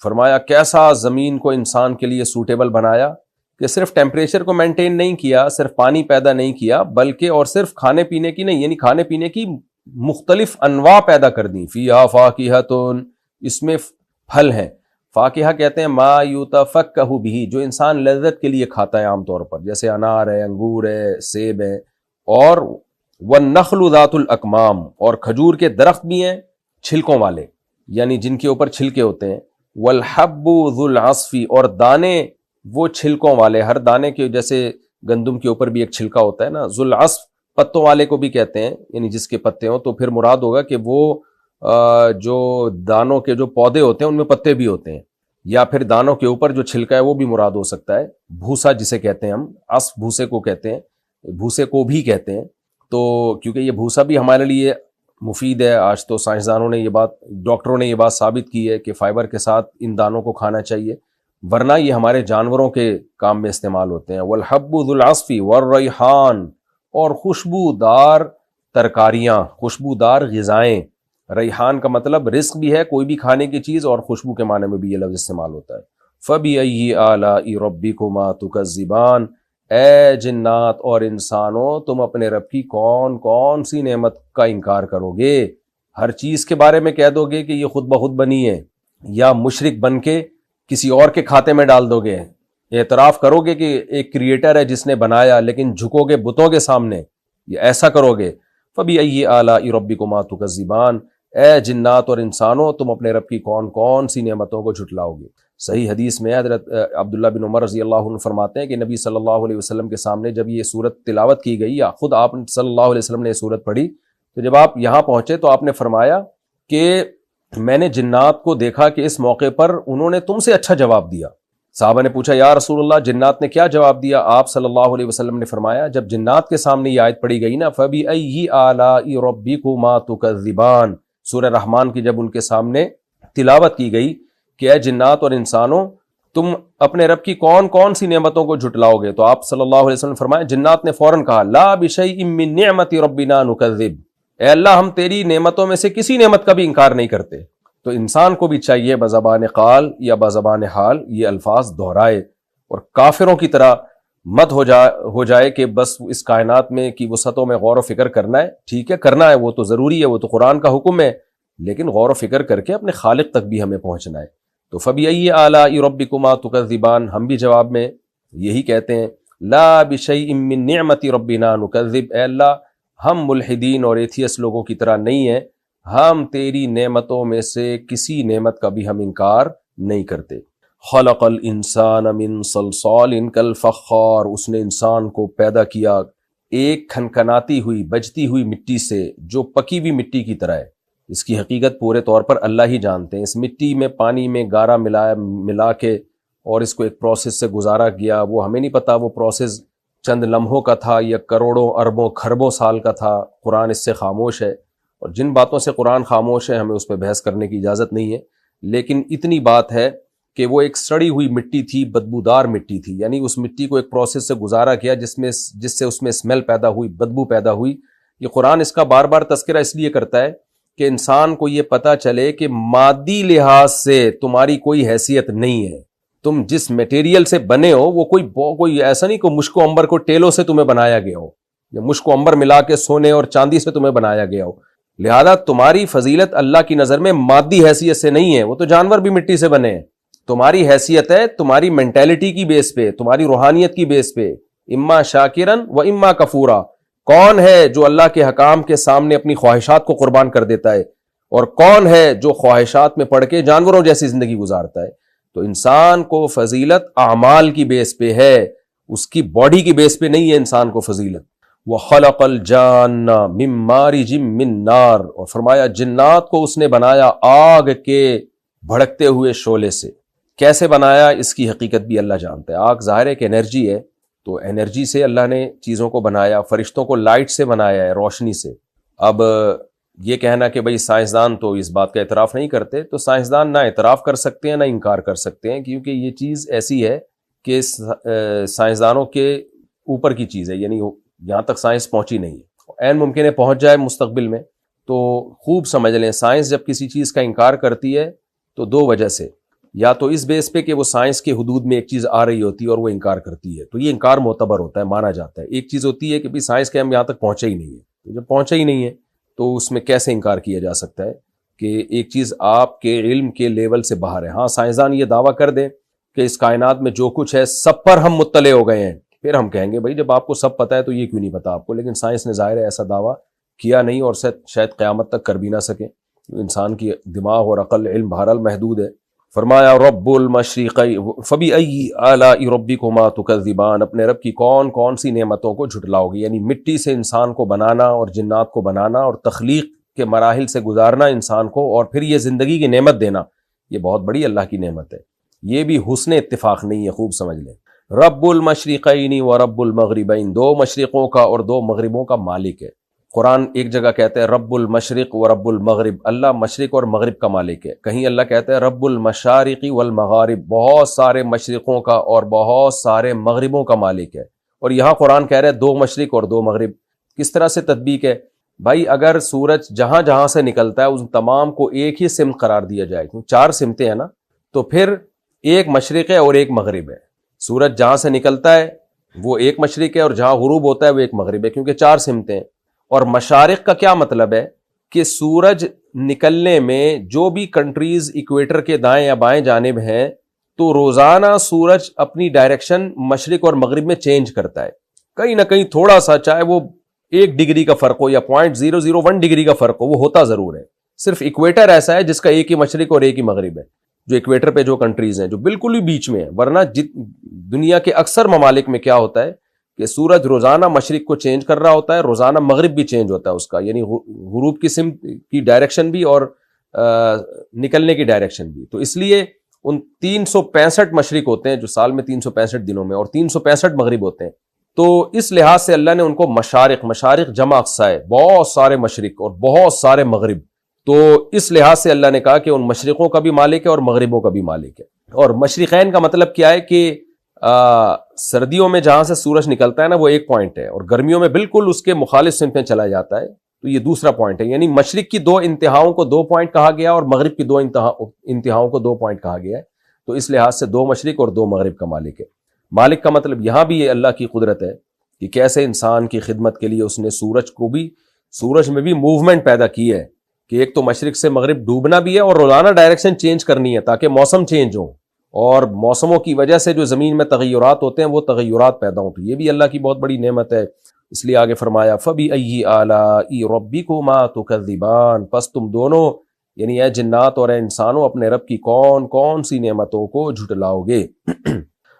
Speaker 2: فرمایا کیسا زمین کو انسان کے لیے سوٹیبل بنایا کہ صرف ٹیمپریچر کو مینٹین نہیں کیا، صرف پانی پیدا نہیں کیا، بلکہ اور صرف کھانے پینے کی نہیں، یعنی کھانے پینے کی مختلف انواع پیدا کر دیں. فیہا فاکہۃ، اس میں پھل ہیں. فاکہہ کہتے ہیں ما یتفکہ بہ، جو انسان لذت کے لیے کھاتا ہے عام طور پر، جیسے انار ہے، انگور ہے، سیب ہے. اور والنخل ذات الاکمام، اور کھجور کے درخت بھی ہیں چھلکوں والے، یعنی جن کے اوپر چھلکے ہوتے ہیں. والحب ذو العصف، اور دانے وہ چھلکوں والے، ہر دانے کے جیسے گندم کے اوپر بھی ایک چھلکا ہوتا ہے نا، ذو العصف پتوں والے کو بھی کہتے ہیں، یعنی جس کے پتے ہوں. تو پھر مراد ہوگا کہ وہ جو دانوں کے جو پودے ہوتے ہیں ان میں پتے بھی ہوتے ہیں، یا پھر دانوں کے اوپر جو چھلکا ہے وہ بھی مراد ہو سکتا ہے. بھوسا جسے کہتے ہیں ہم، عصف بھوسے کو کہتے ہیں، بھوسے کو بھی کہتے ہیں. تو کیونکہ یہ بھوسا بھی ہمارے لیے مفید ہے. آج تو سائنسدانوں نے یہ بات، ڈاکٹروں نے یہ بات ثابت کی ہے کہ فائبر کے ساتھ ان دانوں کو کھانا چاہیے، ورنہ یہ ہمارے جانوروں کے کام میں استعمال ہوتے ہیں. والحب ذو العصف والریحان، اور خوشبودار ترکاریاں، خوشبودار غذائیں. ریحان کا مطلب رزق بھی ہے، کوئی بھی کھانے کی چیز، اور خوشبو کے معنی میں بھی یہ لفظ استعمال ہوتا ہے. فَبِأَيِّ آلَاءِ رَبِّكُمَا تُكَذِّبَانِ، اے جنات اور انسانوں، تم اپنے رب کی کون کون سی نعمت کا انکار کرو گے؟ ہر چیز کے بارے میں کہہ دو گے کہ یہ خود بخود بنی ہے، یا مشرک بن کے کسی اور کے کھاتے میں ڈال دو گے. اعتراف کرو گے کہ ایک کریٹر ہے جس نے بنایا، لیکن جھکو گے بتوں کے سامنے، یہ ایسا کرو گے. فَبِأَيِّ آلَاءِ رَبِّكُمَا تُكَذِّبَانِ، اے جنات اور انسانوں، تم اپنے رب کی کون کون سی نعمتوں کو جھٹلاؤ گے. صحیح حدیث میں حضرت عبداللہ بن عمر رضی اللہ عنہ فرماتے ہیں کہ نبی صلی اللہ علیہ وسلم کے سامنے جب یہ صورت تلاوت کی گئی، یا خود آپ صلی اللہ علیہ وسلم نے یہ صورت پڑھی، تو جب آپ یہاں پہنچے تو آپ نے فرمایا کہ میں نے جنات کو دیکھا کہ اس موقع پر انہوں نے تم سے اچھا جواب دیا. صحابہ نے پوچھا یا رسول اللہ جنات نے کیا جواب دیا؟ آپ صلی اللہ علیہ وسلم نے فرمایا جب جنات کے سامنے یہ آیت پڑھی گئی نا، فَبِأَيِّ آلَاءِ رَبِّكُمَا تُكَذِّبَانِ، سورہ رحمان کی جب ان کے سامنے تلاوت کی گئی کہ اے جنات اور انسانوں، تم اپنے رب کی کون کون سی نعمتوں کو جھٹلاؤ گے، تو آپ صلی اللہ علیہ وسلم نے فرمایا، جنات نے فوراً کہا لا بشیء من نعمت ربنا نکذب، اے اللہ ہم تیری نعمتوں میں سے کسی نعمت کا بھی انکار نہیں کرتے. تو انسان کو بھی چاہیے بزبان قال یا بزبان حال یہ الفاظ دہرائے، اور کافروں کی طرح مت ہو جائے کہ بس اس کائنات میں کی وسعتوں میں غور و فکر کرنا ہے. ٹھیک ہے کرنا ہے، وہ تو ضروری ہے، وہ تو قرآن کا حکم ہے، لیکن غور و فکر کر کے اپنے خالق تک بھی ہمیں پہنچنا ہے. تو فَبِأَيِّ آلَاءِ رَبِّكُمَا تُكَذِّبَانِ، ہم بھی جواب میں یہی کہتے ہیں لا بِشَيْءٍ مِّن نِعْمَةِ رَبِّنَا نُكَذِّب، اے اللہ ہم ملحدین اور ایتھیس لوگوں کی طرح نہیں ہیں، ہم تیری نعمتوں میں سے کسی نعمت کا بھی ہم انکار نہیں کرتے. خلق الانسان من صلصال کالفخار، اس نے انسان کو پیدا کیا ایک کھنکھناتی ہوئی بجتی ہوئی مٹی سے جو پکی ہوئی مٹی کی طرح ہے. اس کی حقیقت پورے طور پر اللہ ہی جانتے ہیں. اس مٹی میں پانی میں گارا ملا کے اور اس کو ایک پروسیس سے گزارا گیا، وہ ہمیں نہیں پتا وہ پروسیس چند لمحوں کا تھا یا کروڑوں اربوں کھربوں سال کا تھا. قرآن اس سے خاموش ہے، اور جن باتوں سے قرآن خاموش ہے ہمیں اس پہ بحث کرنے کی اجازت نہیں ہے. لیکن اتنی بات ہے کہ وہ ایک سڑی ہوئی مٹی تھی، بدبودار مٹی تھی، یعنی اس مٹی کو ایک پروسیس سے گزارا گیا جس سے اس میں اسمیل پیدا ہوئی، بدبو پیدا ہوئی. یہ قرآن اس کا بار بار تذکرہ اس لیے کرتا ہے کہ انسان کو یہ پتا چلے کہ مادی لحاظ سے تمہاری کوئی حیثیت نہیں ہے. تم جس میٹیریل سے بنے ہو وہ کوئی ایسا نہیں کہ مشک و عنبر کو ٹیلوں سے تمہیں بنایا گیا ہو، یا مشک و عنبر ملا کے سونے اور چاندی سے تمہیں بنایا گیا ہو. لہذا تمہاری فضیلت اللہ کی نظر میں مادی حیثیت سے نہیں ہے، وہ تو جانور بھی مٹی سے بنے ہیں. تمہاری حیثیت ہے تمہاری مینٹیلٹی کی بیس پہ، تمہاری روحانیت کی بیس پہ. اما شاکرن و اما کفورا، کون ہے جو اللہ کے حکام کے سامنے اپنی خواہشات کو قربان کر دیتا ہے، اور کون ہے جو خواہشات میں پڑ کے جانوروں جیسی زندگی گزارتا ہے. تو انسان کو فضیلت اعمال کی بیس پہ ہے، اس کی باڈی کی بیس پہ نہیں ہے انسان کو فضیلت. وَخَلَقَ الْجَانَّ مِن مَارِجٍ مِّن نَار، اور فرمایا جنات کو اس نے بنایا آگ کے بھڑکتے ہوئے شعلے سے. کیسے بنایا اس کی حقیقت بھی اللہ جانتا ہے. آگ ظاہر ہے کہ انرجی ہے، تو انرجی سے اللہ نے چیزوں کو بنایا. فرشتوں کو لائٹ سے بنایا ہے، روشنی سے. اب یہ کہنا کہ بھئی سائنسدان تو اس بات کا اعتراف نہیں کرتے، تو سائنسدان نہ اعتراف کر سکتے ہیں نہ انکار کر سکتے ہیں، کیونکہ یہ چیز ایسی ہے کہ سائنسدانوں کے اوپر کی چیز ہے، یعنی یہاں تک سائنس پہنچی نہیں ہے. عین ممکن ہے پہنچ جائے مستقبل میں. تو خوب سمجھ لیں، سائنس جب کسی چیز کا انکار کرتی ہے تو دو وجہ سے، یا تو اس بیس پہ کہ وہ سائنس کے حدود میں ایک چیز آ رہی ہوتی ہے اور وہ انکار کرتی ہے، تو یہ انکار معتبر ہوتا ہے، مانا جاتا ہے. ایک چیز ہوتی ہے کہ بھی سائنس کے ہم یہاں تک پہنچے ہی نہیں ہے، جب پہنچے ہی نہیں ہے تو اس میں کیسے انکار کیا جا سکتا ہے کہ ایک چیز آپ کے علم کے لیول سے باہر ہے. ہاں سائنسدان یہ دعویٰ کر دیں کہ اس کائنات میں جو کچھ ہے سب پر ہم مطلع ہو گئے ہیں، پھر ہم کہیں گے بھائی جب آپ کو سب پتہ ہے تو یہ کیوں نہیں پتا آپ کو. لیکن سائنس نے ظاہر ہے ایسا دعویٰ کیا نہیں، اور شاید قیامت تک کر بھی نہ سکے. انسان کی دماغ اور عقل علم بہرحال محدود ہے. فرمایا رب المشرقی فبأی آلاء ربکما تکذبان، اپنے رب کی کون کون سی نعمتوں کو جھٹلاؤ گے. یعنی مٹی سے انسان کو بنانا اور جنات کو بنانا اور تخلیق کے مراحل سے گزارنا انسان کو، اور پھر یہ زندگی کی نعمت دینا، یہ بہت بڑی اللہ کی نعمت ہے. یہ بھی حسن اتفاق نہیں ہے، خوب سمجھ لیں. رب المشرقین و رب المغربین، دو مشرقوں کا اور دو مغربوں کا مالک ہے. قرآن ایک جگہ کہتا ہے رب المشرق و رب المغرب، اللہ مشرق اور مغرب کا مالک ہے. کہیں اللہ کہتا ہے رب المشارق والمغارب، بہت سارے مشرقوں کا اور بہت سارے مغربوں کا مالک ہے. اور یہاں قرآن کہہ رہا ہے دو مشرق اور دو مغرب. کس طرح سے تطبیق ہے بھائی؟ اگر سورج جہاں جہاں سے نکلتا ہے ان تمام کو ایک ہی سمت قرار دیا جائے، کیونکہ چار سمتیں ہیں نا، تو پھر ایک مشرق ہے اور ایک مغرب ہے. سورج جہاں سے نکلتا ہے وہ ایک مشرق ہے اور جہاں غروب ہوتا ہے وہ ایک مغرب ہے، کیونکہ چار سمتیں ہیں. اور مشارق کا کیا مطلب ہے کہ سورج نکلنے میں جو بھی کنٹریز ایکویٹر کے دائیں یا بائیں جانب ہیں تو روزانہ سورج اپنی ڈائریکشن مشرق اور مغرب میں چینج کرتا ہے، کہیں نہ کہیں تھوڑا سا، چاہے وہ 1 ڈگری کا فرق ہو یا 0.001 ڈگری کا فرق ہو، وہ ہوتا ضرور ہے. صرف ایکویٹر ایسا ہے جس کا ایک ہی مشرق اور ایک ہی مغرب ہے، جو ایکویٹر پہ جو کنٹریز ہیں جو بالکل ہی بیچ میں ہیں. ورنہ دنیا کے اکثر ممالک میں کیا ہوتا ہے کہ سورج روزانہ مشرق کو چینج کر رہا ہوتا ہے، روزانہ مغرب بھی چینج ہوتا ہے اس کا، یعنی غروب کی سمت کی ڈائریکشن بھی اور نکلنے کی ڈائریکشن بھی. تو اس لیے ان 365 مشرق ہوتے ہیں جو سال میں 365 دنوں میں، اور 365 مغرب ہوتے ہیں. تو اس لحاظ سے اللہ نے ان کو مشارق جمع اقصا ہے، بہت سارے مشرق اور بہت سارے مغرب. تو اس لحاظ سے اللہ نے کہا کہ ان مشرقوں کا بھی مالک ہے اور مغربوں کا بھی مالک ہے. اور مشرقین کا مطلب کیا ہے کہ سردیوں میں جہاں سے سورج نکلتا ہے نا وہ ایک پوائنٹ ہے، اور گرمیوں میں بالکل اس کے مخالف سمت میں چلا جاتا ہے، تو یہ دوسرا پوائنٹ ہے. یعنی مشرق کی 2 انتہاؤں کو 2 پوائنٹ کہا گیا اور مغرب کی 2 انتہاؤں کو 2 پوائنٹ کہا گیا ہے. تو اس لحاظ سے 2 مشرق اور 2 مغرب کا مالک ہے. مالک کا مطلب یہاں بھی یہ اللہ کی قدرت ہے کہ کیسے انسان کی خدمت کے لیے اس نے سورج میں بھی موومنٹ پیدا کی ہے کہ ایک تو مشرق سے مغرب ڈوبنا بھی ہے اور روزانہ ڈائریکشن چینج کرنی ہے تاکہ موسم چینج ہو، اور موسموں کی وجہ سے جو زمین میں تغیرات ہوتے ہیں وہ تغیرات پیدا ہوں. تو یہ بھی اللہ کی بہت بڑی نعمت ہے. اس لیے آگے فرمایا فَبِأَيِّ آلَاءِ رَبِّكُمَا تُكَذِّبَانِ، پس تم دونوں یعنی اے جنات اور اے انسانوں اپنے رب کی کون کون سی نعمتوں کو جھٹلاؤ گے.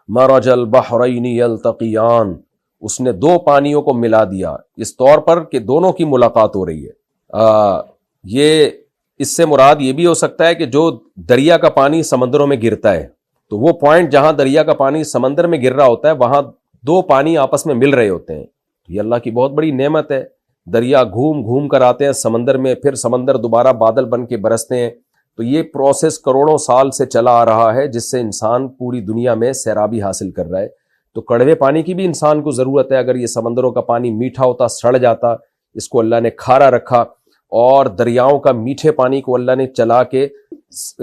Speaker 2: مَرَجَ الْبَحْرَيْنِ يَلْتَقِيَانِ، اس نے 2 پانیوں کو ملا دیا اس طور پر کہ دونوں کی ملاقات ہو رہی ہے. یہ اس سے مراد یہ بھی ہو سکتا ہے کہ جو دریا کا پانی سمندروں میں گرتا ہے تو وہ پوائنٹ جہاں دریا کا پانی سمندر میں گر رہا ہوتا ہے وہاں 2 پانی آپس میں مل رہے ہوتے ہیں. یہ اللہ کی بہت بڑی نعمت ہے. دریا گھوم گھوم کر آتے ہیں سمندر میں، پھر سمندر دوبارہ بادل بن کے برستے ہیں. تو یہ پروسیس کروڑوں سال سے چلا آ رہا ہے جس سے انسان پوری دنیا میں سیرابی حاصل کر رہا ہے. تو کڑوے پانی کی بھی انسان کو ضرورت ہے. اگر یہ سمندروں کا پانی میٹھا ہوتا سڑ جاتا، اس کو اللہ نے کھارا رکھا، اور دریاؤں کا میٹھے پانی کو اللہ نے چلا کے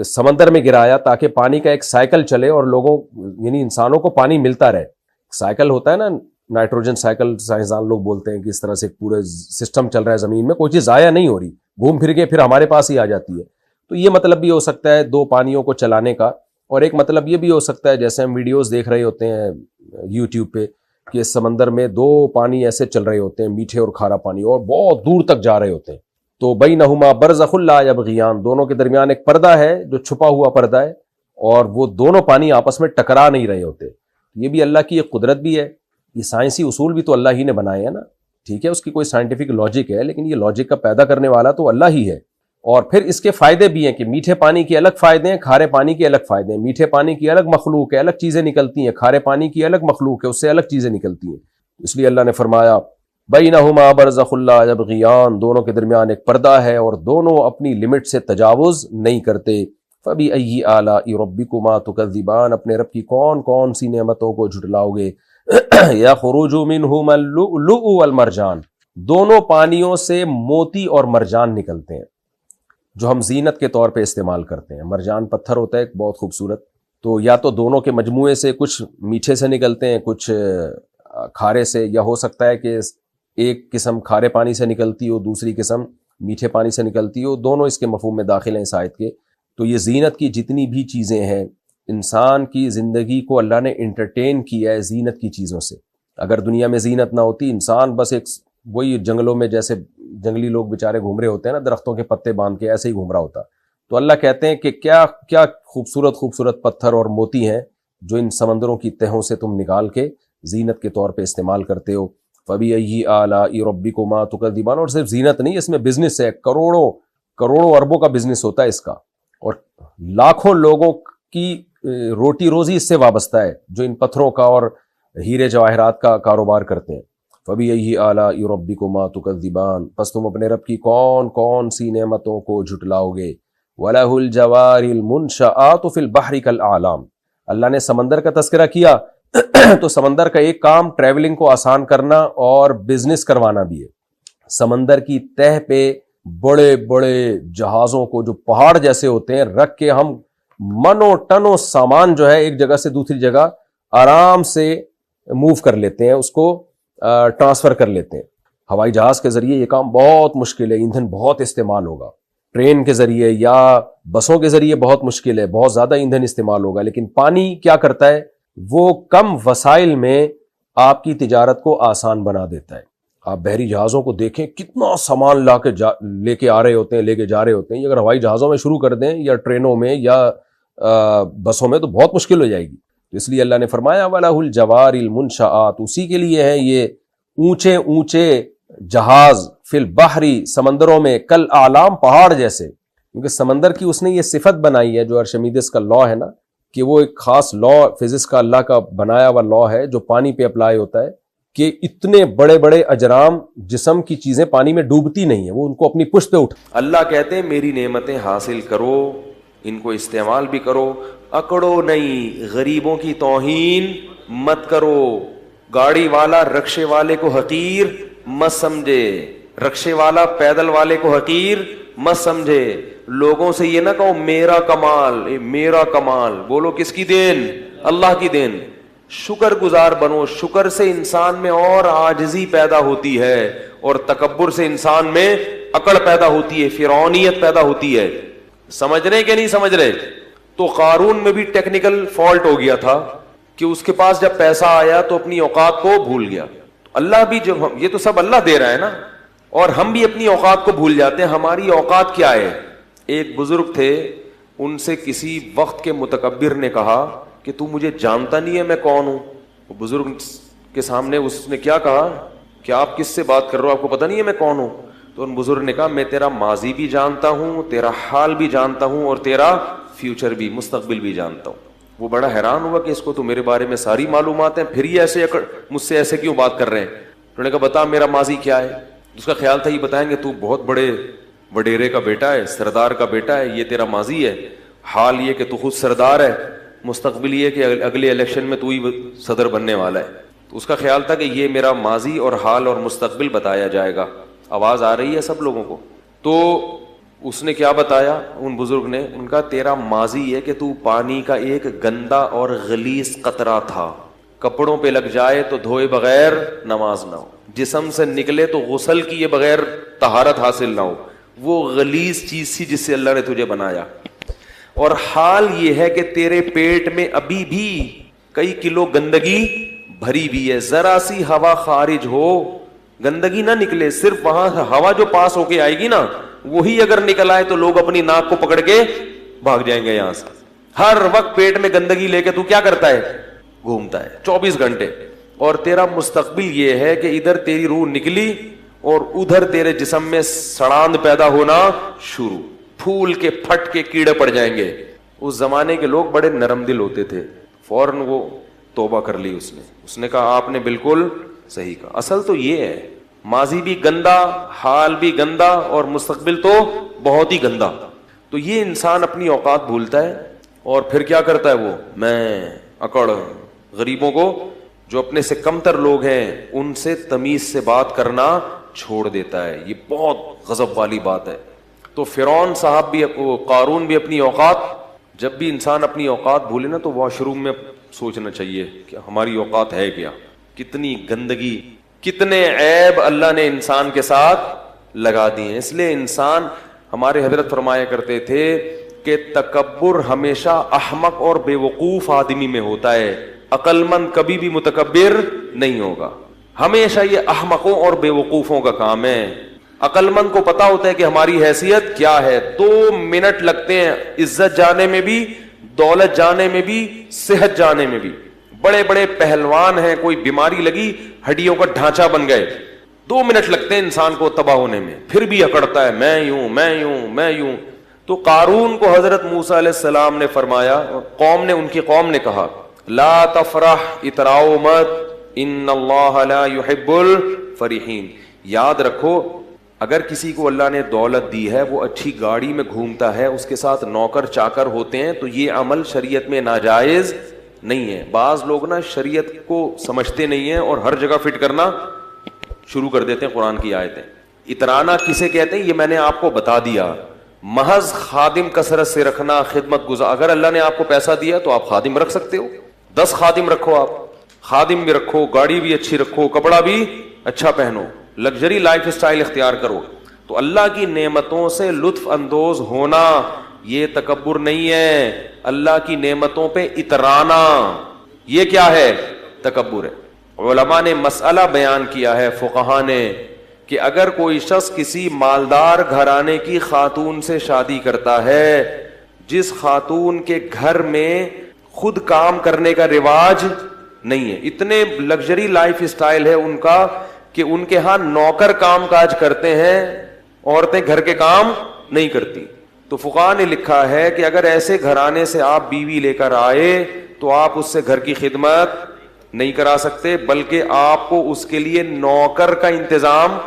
Speaker 2: سمندر میں گرایا تاکہ پانی کا ایک سائیکل چلے اور لوگوں یعنی انسانوں کو پانی ملتا رہے. سائیکل ہوتا ہے نا، نائٹروجن سائیکل سائنسدان لوگ بولتے ہیں کہ اس طرح سے پورے سسٹم چل رہا ہے زمین میں، کوئی چیز ضائع نہیں ہو رہی، گھوم پھر کے پھر ہمارے پاس ہی آ جاتی ہے. تو یہ مطلب بھی ہو سکتا ہے 2 پانیوں کو چلانے کا. اور ایک مطلب یہ بھی ہو سکتا ہے جیسے ہم ویڈیوز دیکھ رہے ہوتے ہیں یوٹیوب پہ کہ سمندر میں 2 پانی ایسے چل رہے ہوتے ہیں، میٹھے اور کھارا پانی، اور بہت دور تک جا رہے ہوتے ہیں. تو بینہما برزخ لا یبغیان، دونوں کے درمیان ایک پردہ ہے جو چھپا ہوا پردہ ہے، اور وہ دونوں پانی آپس میں ٹکرا نہیں رہے ہوتے. یہ بھی اللہ کی ایک قدرت بھی ہے. یہ سائنسی اصول بھی تو اللہ ہی نے بنائے ہیں نا. ٹھیک ہے اس کی کوئی سائنٹیفک لاجک ہے، لیکن یہ لاجک کا پیدا کرنے والا تو اللہ ہی ہے. اور پھر اس کے فائدے بھی ہیں کہ میٹھے پانی کے الگ فائدے ہیں، کھارے پانی کے الگ فائدے ہیں. میٹھے پانی کی الگ مخلوق ہے، الگ چیزیں نکلتی ہیں، کھارے پانی کی الگ مخلوق ہے، اس سے الگ چیزیں نکلتی ہیں. اس لیے اللہ نے فرمایا بینہما برزخ لا یبغیان، دونوں کے درمیان ایک پردہ ہے اور دونوں اپنی لمٹ سے تجاوز نہیں کرتے. فبأی آلاء ربکما تکذبان، اپنے رب کی کون کون سی نعمتوں کو جھٹلاؤ گے. یخرج منہما اللؤلؤ والمرجان، دونوں پانیوں سے موتی اور مرجان نکلتے ہیں جو ہم زینت کے طور پہ استعمال کرتے ہیں. مرجان پتھر ہوتا ہے ایک بہت خوبصورت، تو یا تو دونوں کے مجموعے سے کچھ میٹھے سے نکلتے ہیں، کچھ کھارے سے، یا ہو سکتا ہے کہ ایک قسم کھارے پانی سے نکلتی ہو، دوسری قسم میٹھے پانی سے نکلتی ہو. دونوں اس کے مفہوم میں داخل ہیں اس آیت کے. تو یہ زینت کی جتنی بھی چیزیں ہیں، انسان کی زندگی کو اللہ نے انٹرٹین کیا ہے زینت کی چیزوں سے. اگر دنیا میں زینت نہ ہوتی، انسان بس ایک وہی جنگلوں میں جیسے جنگلی لوگ بیچارے گھوم رہے ہوتے ہیں نا، درختوں کے پتے باندھ کے، ایسے ہی گھوم رہا ہوتا. تو اللہ کہتے ہیں کہ کیا کیا خوبصورت خوبصورت پتھر اور موتی ہیں جو ان سمندروں کی تہوں سے تم نکال کے زینت کے طور پہ استعمال کرتے ہو. فبأی آلاء ربکما تکذبان، اور صرف زینت نہیں، اس میں بزنس ہے، کروڑوں اربوں کا بزنس ہوتا ہے اس کا، اور لاکھوں لوگوں کی روٹی روزی اس سے وابستہ ہے جو ان پتھروں کا اور ہیرے جواہرات کا کاروبار کرتے ہیں. فبأی آلاء ربکما تکذبان، پس تم اپنے رب کی کون کون سی نعمتوں کو جھٹلاؤ گے. وَلَهُ الْجَوَارِ الْمُنْشَآتُ فِي الْبَحْرِ كَالْأَعْلَامِ، اللہ نے سمندر کا تذکرہ کیا تو سمندر کا ایک کام ٹریولنگ کو آسان کرنا اور بزنس کروانا بھی ہے. سمندر کی تہ پہ بڑے بڑے جہازوں کو جو پہاڑ جیسے ہوتے ہیں رکھ کے ہم منوں ٹنوں سامان جو ہے ایک جگہ سے دوسری جگہ آرام سے موو کر لیتے ہیں، اس کو ٹرانسفر کر لیتے ہیں. ہوائی جہاز کے ذریعے یہ کام بہت مشکل ہے، ایندھن بہت استعمال ہوگا. ٹرین کے ذریعے یا بسوں کے ذریعے بہت مشکل ہے، بہت زیادہ ایندھن استعمال ہوگا. لیکن پانی کیا کرتا ہے، وہ کم وسائل میں آپ کی تجارت کو آسان بنا دیتا ہے. آپ بحری جہازوں کو دیکھیں، کتنا سامان لے کے آ رہے ہوتے ہیں، لے کے جا رہے ہوتے ہیں. یہ اگر ہوائی جہازوں میں شروع کر دیں یا ٹرینوں میں یا بسوں میں تو بہت مشکل ہو جائے گی. تو اس لیے اللہ نے فرمایا وَلَهُ الْجَوَارِ الْمُنْشَآتُ، اسی کے لیے ہیں یہ اونچے اونچے جہاز فی البحری، سمندروں میں، کل اعلام، پہاڑ جیسے. کیونکہ سمندر کی اس نے یہ صفت بنائی ہے جو ارشمیدس کا لا ہے نا، کہ وہ ایک خاص لا، فزکس کا اللہ کا بنایا ہوا لا ہے جو پانی پہ اپلائی ہوتا ہے، کہ اتنے بڑے بڑے اجرام جسم کی چیزیں پانی میں ڈوبتی نہیں ہیں، وہ ان کو اپنی پشت پہ اٹھا. اللہ کہتے ہیں میری نعمتیں حاصل کرو، ان کو استعمال بھی کرو، اکڑو نہیں، غریبوں کی توہین مت کرو. گاڑی والا رکشے والے کو حقیر مت سمجھے، رکشے والا پیدل والے کو حقیر مت سمجھے. لوگوں سے یہ نہ کہو میرا کمال، میرا کمال، بولو کس کی دین؟ اللہ کی دین. شکر گزار بنو. شکر سے انسان میں اور عاجزی پیدا ہوتی ہے، اور تکبر سے انسان میں اکڑ پیدا ہوتی ہے، فرعونیت پیدا ہوتی ہے. سمجھ رہے کہ نہیں سمجھ رہے؟ تو قارون میں بھی ٹیکنیکل فالٹ ہو گیا تھا کہ اس کے پاس جب پیسہ آیا تو اپنی اوقات کو بھول گیا. اللہ بھی جب یہ تو سب اللہ دے رہا ہے نا، اور ہم بھی اپنی اوقات کو بھول جاتے ہیں. ہماری اوقات کیا ہے؟ ایک بزرگ تھے، ان سے کسی وقت کے متکبر نے کہا کہ تو مجھے جانتا نہیں ہے میں کون ہوں. وہ بزرگ کے سامنے اس نے کیا کہا کہ آپ کس سے بات کر رہے ہو، آپ کو پتہ نہیں ہے میں کون ہوں؟ تو ان بزرگ نے کہا میں تیرا ماضی بھی جانتا ہوں، تیرا حال بھی جانتا ہوں، اور تیرا فیوچر بھی، مستقبل بھی جانتا ہوں. وہ بڑا حیران ہوا کہ اس کو تو میرے بارے میں ساری معلومات ہیں، پھر یہ ایسے مجھ سے ایسے کیوں بات کر رہے ہیں؟ انہوں نے کہا بتا میرا ماضی کیا ہے. اس کا خیال تھا یہ بتائیں گے تو بہت بڑے وڈیرے کا بیٹا ہے، سردار کا بیٹا ہے، یہ تیرا ماضی ہے. حال یہ کہ تو خود سردار ہے، مستقبل یہ کہ اگلے الیکشن میں تو ہی صدر بننے والا ہے. تو اس کا خیال تھا کہ یہ میرا ماضی اور حال اور مستقبل بتایا جائے گا. آواز آ رہی ہے سب لوگوں کو؟ تو اس نے کیا بتایا ان بزرگ نے؟ ان کا تیرا ماضی یہ کہ تو پانی کا ایک گندا اور غلیظ قطرہ تھا، کپڑوں پہ لگ جائے تو دھوئے بغیر نماز نہ ہو، جسم سے نکلے تو غسل کیے بغیر طہارت حاصل نہ ہو. وہ غلیظ چیز تھی جس سے اللہ نے تجھے بنایا. اور حال یہ ہے کہ تیرے پیٹ میں ابھی بھی کئی کلو گندگی بھری بھی ہے. ذرا سی ہوا خارج ہو، گندگی نہ نکلے، صرف وہاں ہوا جو پاس ہو کے آئے گی نا وہی اگر نکل آئے تو لوگ اپنی ناک کو پکڑ کے بھاگ جائیں گے یہاں سے. ہر وقت پیٹ میں گندگی لے کے تو کیا کرتا ہے؟ گھومتا ہے 24 گھنٹے. اور تیرا مستقبل یہ ہے کہ ادھر تیری روح نکلی اور ادھر تیرے جسم میں سڑاند پیدا ہونا شروع. پھول کے پھٹ کے کیڑے پڑ جائیں گے. اس زمانے کے لوگ بڑے نرم دل ہوتے تھے. فوراً وہ توبہ کر لی اس نے کہا آپ نے بالکل صحیح کہا. اصل تو یہ ہے, ماضی بھی گندا, حال بھی گندا, اور مستقبل تو بہت ہی گندا. تو یہ انسان اپنی اوقات بھولتا ہے اور پھر کیا کرتا ہے, وہ میں اکڑ. غریبوں کو, جو اپنے سے کمتر لوگ ہیں, ان سے تمیز سے بات کرنا چھوڑ دیتا ہے. یہ بہت غضب والی بات ہے. تو فرعون صاحب بھی, قارون بھی اپنی اوقات, جب بھی انسان اپنی اوقات بھولے نا تو واش روم میں سوچنا چاہیے کہ ہماری اوقات ہے کیا. کتنی گندگی, کتنے عیب اللہ نے انسان کے ساتھ لگا دیے ہیں. اس لیے انسان, ہمارے حضرت فرمایا کرتے تھے کہ تکبر ہمیشہ احمق اور بے وقوف آدمی میں ہوتا ہے, عقل مند کبھی بھی متکبر نہیں ہوگا. ہمیشہ یہ احمقوں اور بے وقوفوں کا کام ہے. عقل مند کو پتا ہوتا ہے کہ ہماری حیثیت کیا ہے. 2 منٹ لگتے ہیں عزت جانے میں بھی, دولت جانے میں بھی, صحت جانے میں بھی. بڑے بڑے پہلوان ہیں, کوئی بیماری لگی ہڈیوں کا ڈھانچہ بن گئے, 2 منٹ لگتے ہیں انسان کو تباہ ہونے میں, پھر بھی اکڑتا ہے میں یوں میں یوں میں یوں. تو قارون کو حضرت موسیٰ علیہ السلام نے فرمایا, ان کی قوم نے کہا لا تفرح, اتراؤ مت, ان اللہ لا يحب الفرحین. یاد رکھو, اگر کسی کو اللہ نے دولت دی ہے, وہ اچھی گاڑی میں گھومتا ہے, اس کے ساتھ نوکر چاکر ہوتے ہیں, تو یہ عمل شریعت میں ناجائز نہیں ہے. بعض لوگ نا شریعت کو سمجھتے نہیں ہیں اور ہر جگہ فٹ کرنا شروع کر دیتے ہیں قرآن کی آیتیں. اترانا کسے کہتے ہیں یہ میں نے آپ کو بتا دیا. محض خادم کثرت سے رکھنا, خدمت گزار. اگر اللہ نے آپ کو پیسہ دیا تو آپ خادم رکھ سکتے ہو, 10 خادم رکھو, آپ خادم بھی رکھو, گاڑی بھی اچھی رکھو, کپڑا بھی اچھا پہنو, لگژری لائف سٹائل اختیار کرو. تو اللہ کی نعمتوں سے لطف اندوز ہونا یہ تکبر نہیں ہے. اللہ کی نعمتوں پہ اترانا یہ کیا ہے, تکبر ہے. علماء نے مسئلہ بیان کیا ہے, فقہاء نے, کہ اگر کوئی شخص کسی مالدار گھرانے کی خاتون سے شادی کرتا ہے, جس خاتون کے گھر میں خود کام کرنے کا رواج نہیں ہے, اتنے لگژری لائف سٹائل ہے ان کا کہ ان کے ہاں نوکر کام کاج کرتے ہیں, عورتیں گھر کے کام نہیں کرتی. تو فقہاء نے لکھا ہے کہ اگر ایسے گھرانے سے آپ بیوی لے کر آئے تو آپ اس سے گھر کی خدمت نہیں کرا سکتے, بلکہ آپ کو اس کے لیے نوکر کا انتظام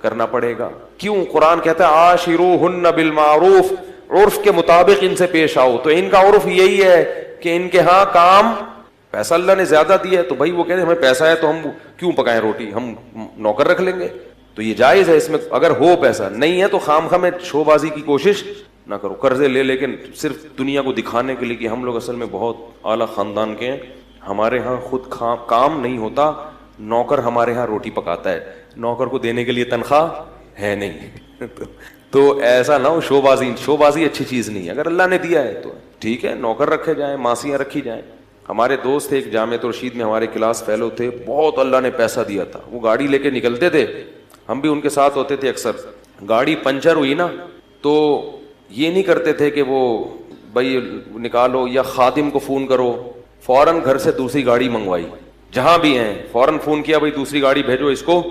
Speaker 2: کرنا پڑے گا. کیوں؟ قرآن کہتا ہے عاشروہن بالمعروف, عرف کے مطابق ان سے پیش آؤ. تو ان کا عرف یہی ہے کہ ان کے ہاں کام, پیسہ اللہ نے زیادہ دیا ہے تو بھائی وہ کہتے ہیں ہمیں پیسہ ہے تو ہم کیوں پکائیں روٹی, ہم نوکر رکھ لیں گے. تو یہ جائز ہے اس میں اگر ہو پیسہ, نہیں ہے تو خام میں شو بازی کی کوشش نہ کرو. قرضے لے لیکن صرف دنیا کو دکھانے کے لیے کہ ہم لوگ اصل میں بہت اعلیٰ خاندان کے ہیں, ہمارے ہاں خود کام نہیں ہوتا, نوکر ہمارے ہاں روٹی پکاتا ہے, نوکر کو دینے کے لیے تنخواہ ہے نہیں. تو ایسا نہ ہو, شو بازی اچھی چیز نہیں ہے. اگر اللہ نے دیا ہے تو ٹھیک ہے, نوکر رکھے جائیں, ماسیاں رکھی جائیں. ہمارے دوست تھے ایک جامعۃ الرشید میں, ہمارے کلاس فیلو تھے, بہت اللہ نے پیسہ دیا تھا. وہ گاڑی لے کے نکلتے تھے, ہم بھی ان کے ساتھ ہوتے تھے اکثر. گاڑی پنچر ہوئی نا تو یہ نہیں کرتے تھے کہ وہ بھائی نکالو یا خادم کو فون کرو, فوراً گھر سے دوسری گاڑی منگوائی, جہاں بھی ہیں فوراً فون کیا بھائی دوسری گاڑی بھیجو, اس کو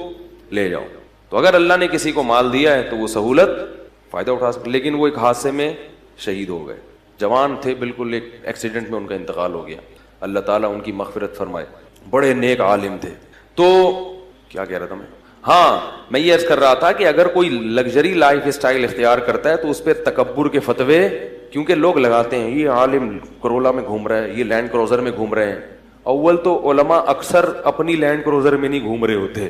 Speaker 2: لے جاؤ. تو اگر اللہ نے کسی کو مال دیا ہے تو وہ سہولت فائدہ اٹھا سکتے. لیکن وہ ایک حادثے میں شہید ہو گئے, جوان تھے بالکل, ایک ایکسیڈنٹ میں ان کا انتقال ہو گیا. اللہ تعالیٰ ان کی مغفرت فرمائے, بڑے نیک عالم تھے. تو کیا کہہ رہا تھا میں یہ عرض کر رہا تھا کہ اگر کوئی لگژری لائف سٹائل اختیار کرتا ہے تو اس پہ تکبر کے فتوے, کیونکہ لوگ لگاتے ہیں یہ عالم کرولا میں گھوم رہا ہے, یہ لینڈ کروزر میں گھوم رہے ہیں. اول تو علماء اکثر اپنی لینڈ کروزر میں نہیں گھوم رہے ہوتے,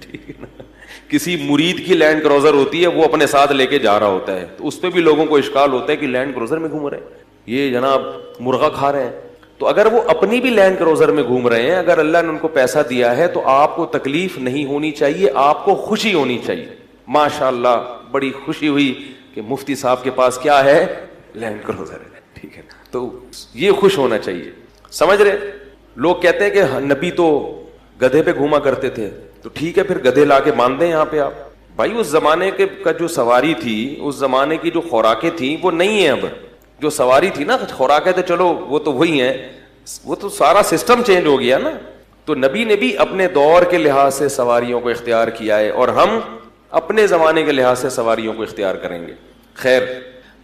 Speaker 2: ٹھیک ہے نا, کسی مرید کی لینڈ کروزر ہوتی ہے وہ اپنے ساتھ لے کے جا رہا ہوتا ہے, تو اس پہ بھی لوگوں کو اشکال ہوتا ہے کہ لینڈ کروزر میں گھوم رہے ہیں, یہ جناب مرغا کھا رہے ہیں. تو اگر وہ اپنی بھی لینڈ کروزر میں گھوم رہے ہیں, اگر اللہ نے ان کو پیسہ دیا ہے تو آپ کو تکلیف نہیں ہونی چاہیے, آپ کو خوشی ہونی چاہیے. ماشاءاللہ بڑی خوشی ہوئی کہ مفتی صاحب کے پاس کیا ہے, لینڈ کروزر ہے, ٹھیک ہے, تو یہ خوش ہونا چاہیے. سمجھ رہے, لوگ کہتے ہیں کہ نبی تو گدھے پہ گھوما کرتے تھے, تو ٹھیک ہے پھر گدھے لا کے باندھ دیں یہاں پہ آپ. بھائی اس زمانے کا جو سواری تھی, اس زمانے کی جو خوراکیں تھیں وہ نہیں ہیں اب. جو سواری تھی نا, خوراکیں تو چلو وہ تو وہی ہیں, وہ تو سارا سسٹم چینج ہو گیا نا. تو نبی نے بھی اپنے دور کے لحاظ سے سواریوں کو اختیار کیا ہے, اور ہم اپنے زمانے کے لحاظ سے سواریوں کو اختیار کریں گے. خیر,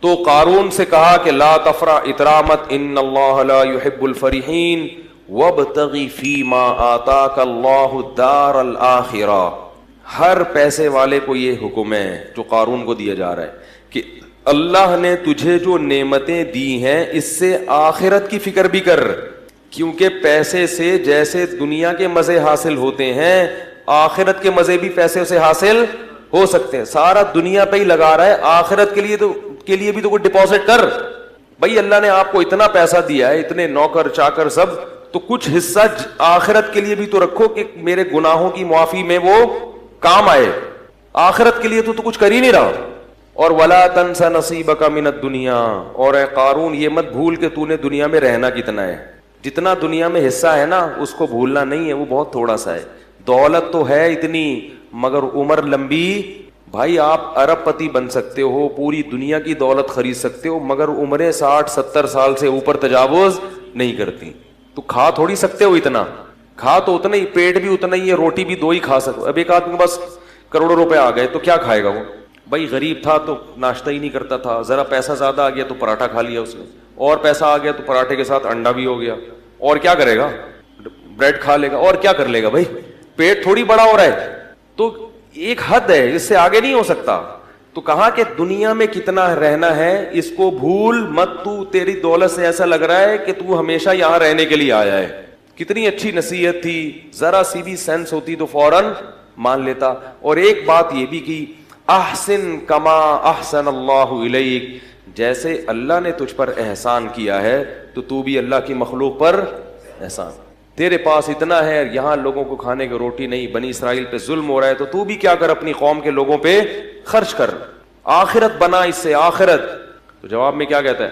Speaker 2: تو قارون سے کہا کہ لا تفرح اترامت ان اللہ لا يحب الفرحین وابتغی فیما آتاک اللہ الدار الآخرہ. ہر پیسے والے کو یہ حکم ہے جو قارون کو دیا جا رہا ہے کہ اللہ نے تجھے جو نعمتیں دی ہیں اس سے آخرت کی فکر بھی کر, کیونکہ پیسے سے جیسے دنیا کے مزے حاصل ہوتے ہیں آخرت کے مزے بھی پیسے سے حاصل ہو سکتے ہیں. سارا دنیا پہ ہی لگا رہا ہے, آخرت کے لیے بھی تو کوئی ڈپازٹ کر. بھائی اللہ نے آپ کو اتنا پیسہ دیا ہے, اتنے نوکر چاکر سب, تو کچھ حصہ آخرت کے لیے بھی تو رکھو کہ میرے گناہوں کی معافی میں وہ کام آئے. آخرت کے لیے تو کچھ کر ہی نہیں رہا. اور ولا تنس نصیبک من الدنیا, اور اے قارون یہ مت بھول کہ تو نے دنیا میں رہنا کتنا ہے. جتنا دنیا میں حصہ ہے نا اس کو بھولنا نہیں ہے, وہ بہت تھوڑا سا ہے. دولت تو ہے اتنی مگر عمر لمبی. بھائی آپ ارب پتی بن سکتے ہو, پوری دنیا کی دولت خرید سکتے ہو, مگر عمریں 60-70 سال سے اوپر تجاوز نہیں کرتی. تو کھا تھوڑی سکتے ہو اتنا, کھا تو اتنا ہی, پیٹ بھی اتنا ہی ہے, روٹی بھی 2 ہی کھا سکتے. اب ایک آدمی کے پاس کروڑوں روپے آ گئے تو کیا کھائے گا وہ؟ بھائی غریب تھا تو ناشتہ ہی نہیں کرتا تھا, ذرا پیسہ زیادہ آ گیا تو پراٹھا کھا لیا اس نے, اور پیسہ آ گیا تو پراٹھے کے ساتھ انڈا بھی ہو گیا, اور کیا کرے گا؟ بریڈ کھا لے گا, اور کیا کر لے گا؟ بھائی پیٹ تھوڑی بڑا ہو رہا ہے. تو ایک حد ہے, اس سے آگے نہیں ہو سکتا. تو کہا کہ دنیا میں کتنا رہنا ہے اس کو بھول مت. تو تیری دولت سے ایسا لگ رہا ہے کہ تو ہمیشہ یہاں رہنے کے لیے آیا ہے. کتنی اچھی نصیحت تھی, ذرا سی بھی سینس ہوتی تو فوراً مان لیتا. اور ایک بات یہ بھی کی, احسن کما احسن اللہ الیک, جیسے اللہ نے تجھ پر احسان کیا ہے تو بھی اللہ کی مخلوق پر احسان. تیرے پاس اتنا ہے, یہاں لوگوں کو کھانے کی روٹی نہیں, بنی اسرائیل پہ ظلم ہو رہا ہے, تو بھی کیا کر, اپنی قوم کے لوگوں پہ خرچ کر, آخرت بنا اس سے آخرت. تو جواب میں کیا کہتا ہے؟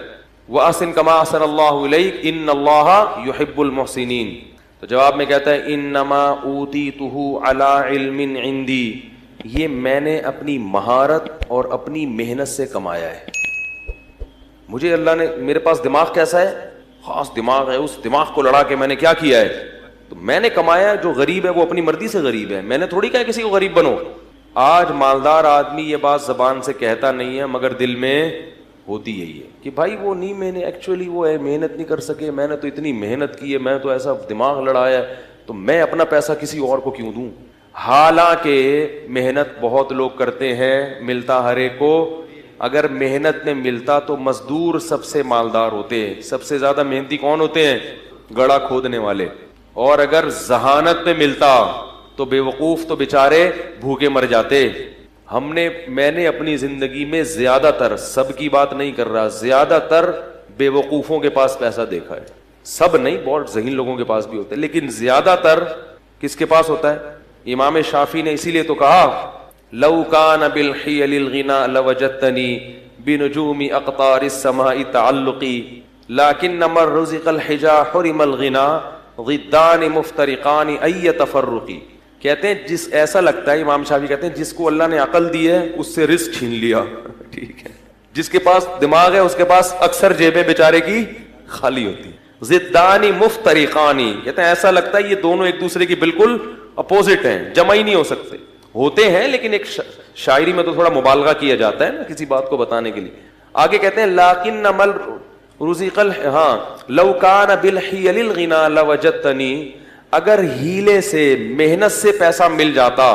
Speaker 2: وَأَحْسِن كَمَا أَحْسَنَ اللَّهُ إِلَيْكَ إِنَّ اللَّهَ يُحِبُّ الْمُحْسِنِينَ. تو جواب میں کہتا ہے انما اوتیتہ علی علم عندی, یہ میں نے اپنی مہارت اور اپنی محنت سے کمایا ہے. مجھے اللہ نے, میرے پاس دماغ کیسا ہے, خاص دماغ ہے, اس دماغ کو لڑا کے میں نے کیا کیا ہے, تو میں نے کمایا. جو غریب ہے وہ اپنی مرضی سے غریب ہے, میں نے تھوڑی کہا کسی کو غریب بنو. آج مالدار آدمی یہ بات زبان سے کہتا نہیں ہے مگر دل میں ہوتی یہی ہے کہ بھائی وہ نہیں, میں نے ایکچولی وہ ہے محنت نہیں کر سکے, میں نے تو اتنی محنت کی ہے, میں تو ایسا دماغ لڑایا ہے, تو میں اپنا پیسہ کسی اور کو کیوں دوں. حالانکہ محنت بہت لوگ کرتے ہیں, ملتا ہر ایک کو. اگر محنت میں ملتا تو مزدور سب سے مالدار ہوتے ہیں, سب سے زیادہ محنتی کون ہوتے ہیں؟ گڑھا کھودنے والے. اور اگر ذہانت میں ملتا تو بے وقوف تو بیچارے بھوکے مر جاتے. میں نے اپنی زندگی میں زیادہ تر, سب کی بات نہیں کر رہا, زیادہ تر بے وقوفوں کے پاس پیسہ دیکھا ہے. سب نہیں, بہت ذہین لوگوں کے پاس بھی ہوتا ہے, لیکن زیادہ تر کس کے پاس ہوتا ہے؟ امام شافعی نے اسی لیے تو کہا لو کان بالحیل الغنا لوجدتنی بنجوم اقطار السماء تعلقی لكن من رزق الحجا حرم الغنا ضدان مفترقان ای تفرقی. کہتے ہیں جس, ایسا لگتا ہے, امام شافعی کہتے ہیں جس کو اللہ نے عقل دی ہے اس سے رزق چھین لیا. ٹھیک ہے, جس کے پاس دماغ ہے اس کے پاس اکثر جیبیں بیچارے کی خالی ہوتی. ضدان مفترقان, کہتے ہیں ایسا لگتا ہے یہ دونوں ایک دوسرے کی بالکل اپوزٹ ہیں, جمع ہی نہیں ہو سکتے. ہوتے ہیں لیکن ایک شاعری میں تو تھوڑا مبالغہ کیا جاتا ہے نا کسی بات کو بتانے کے لیے. آگے کہتے ہیں لیکن مل رزق لو کان بالحیل الغنا لوجدتنی, اگر ہیلے سے محنت سے پیسہ مل جاتا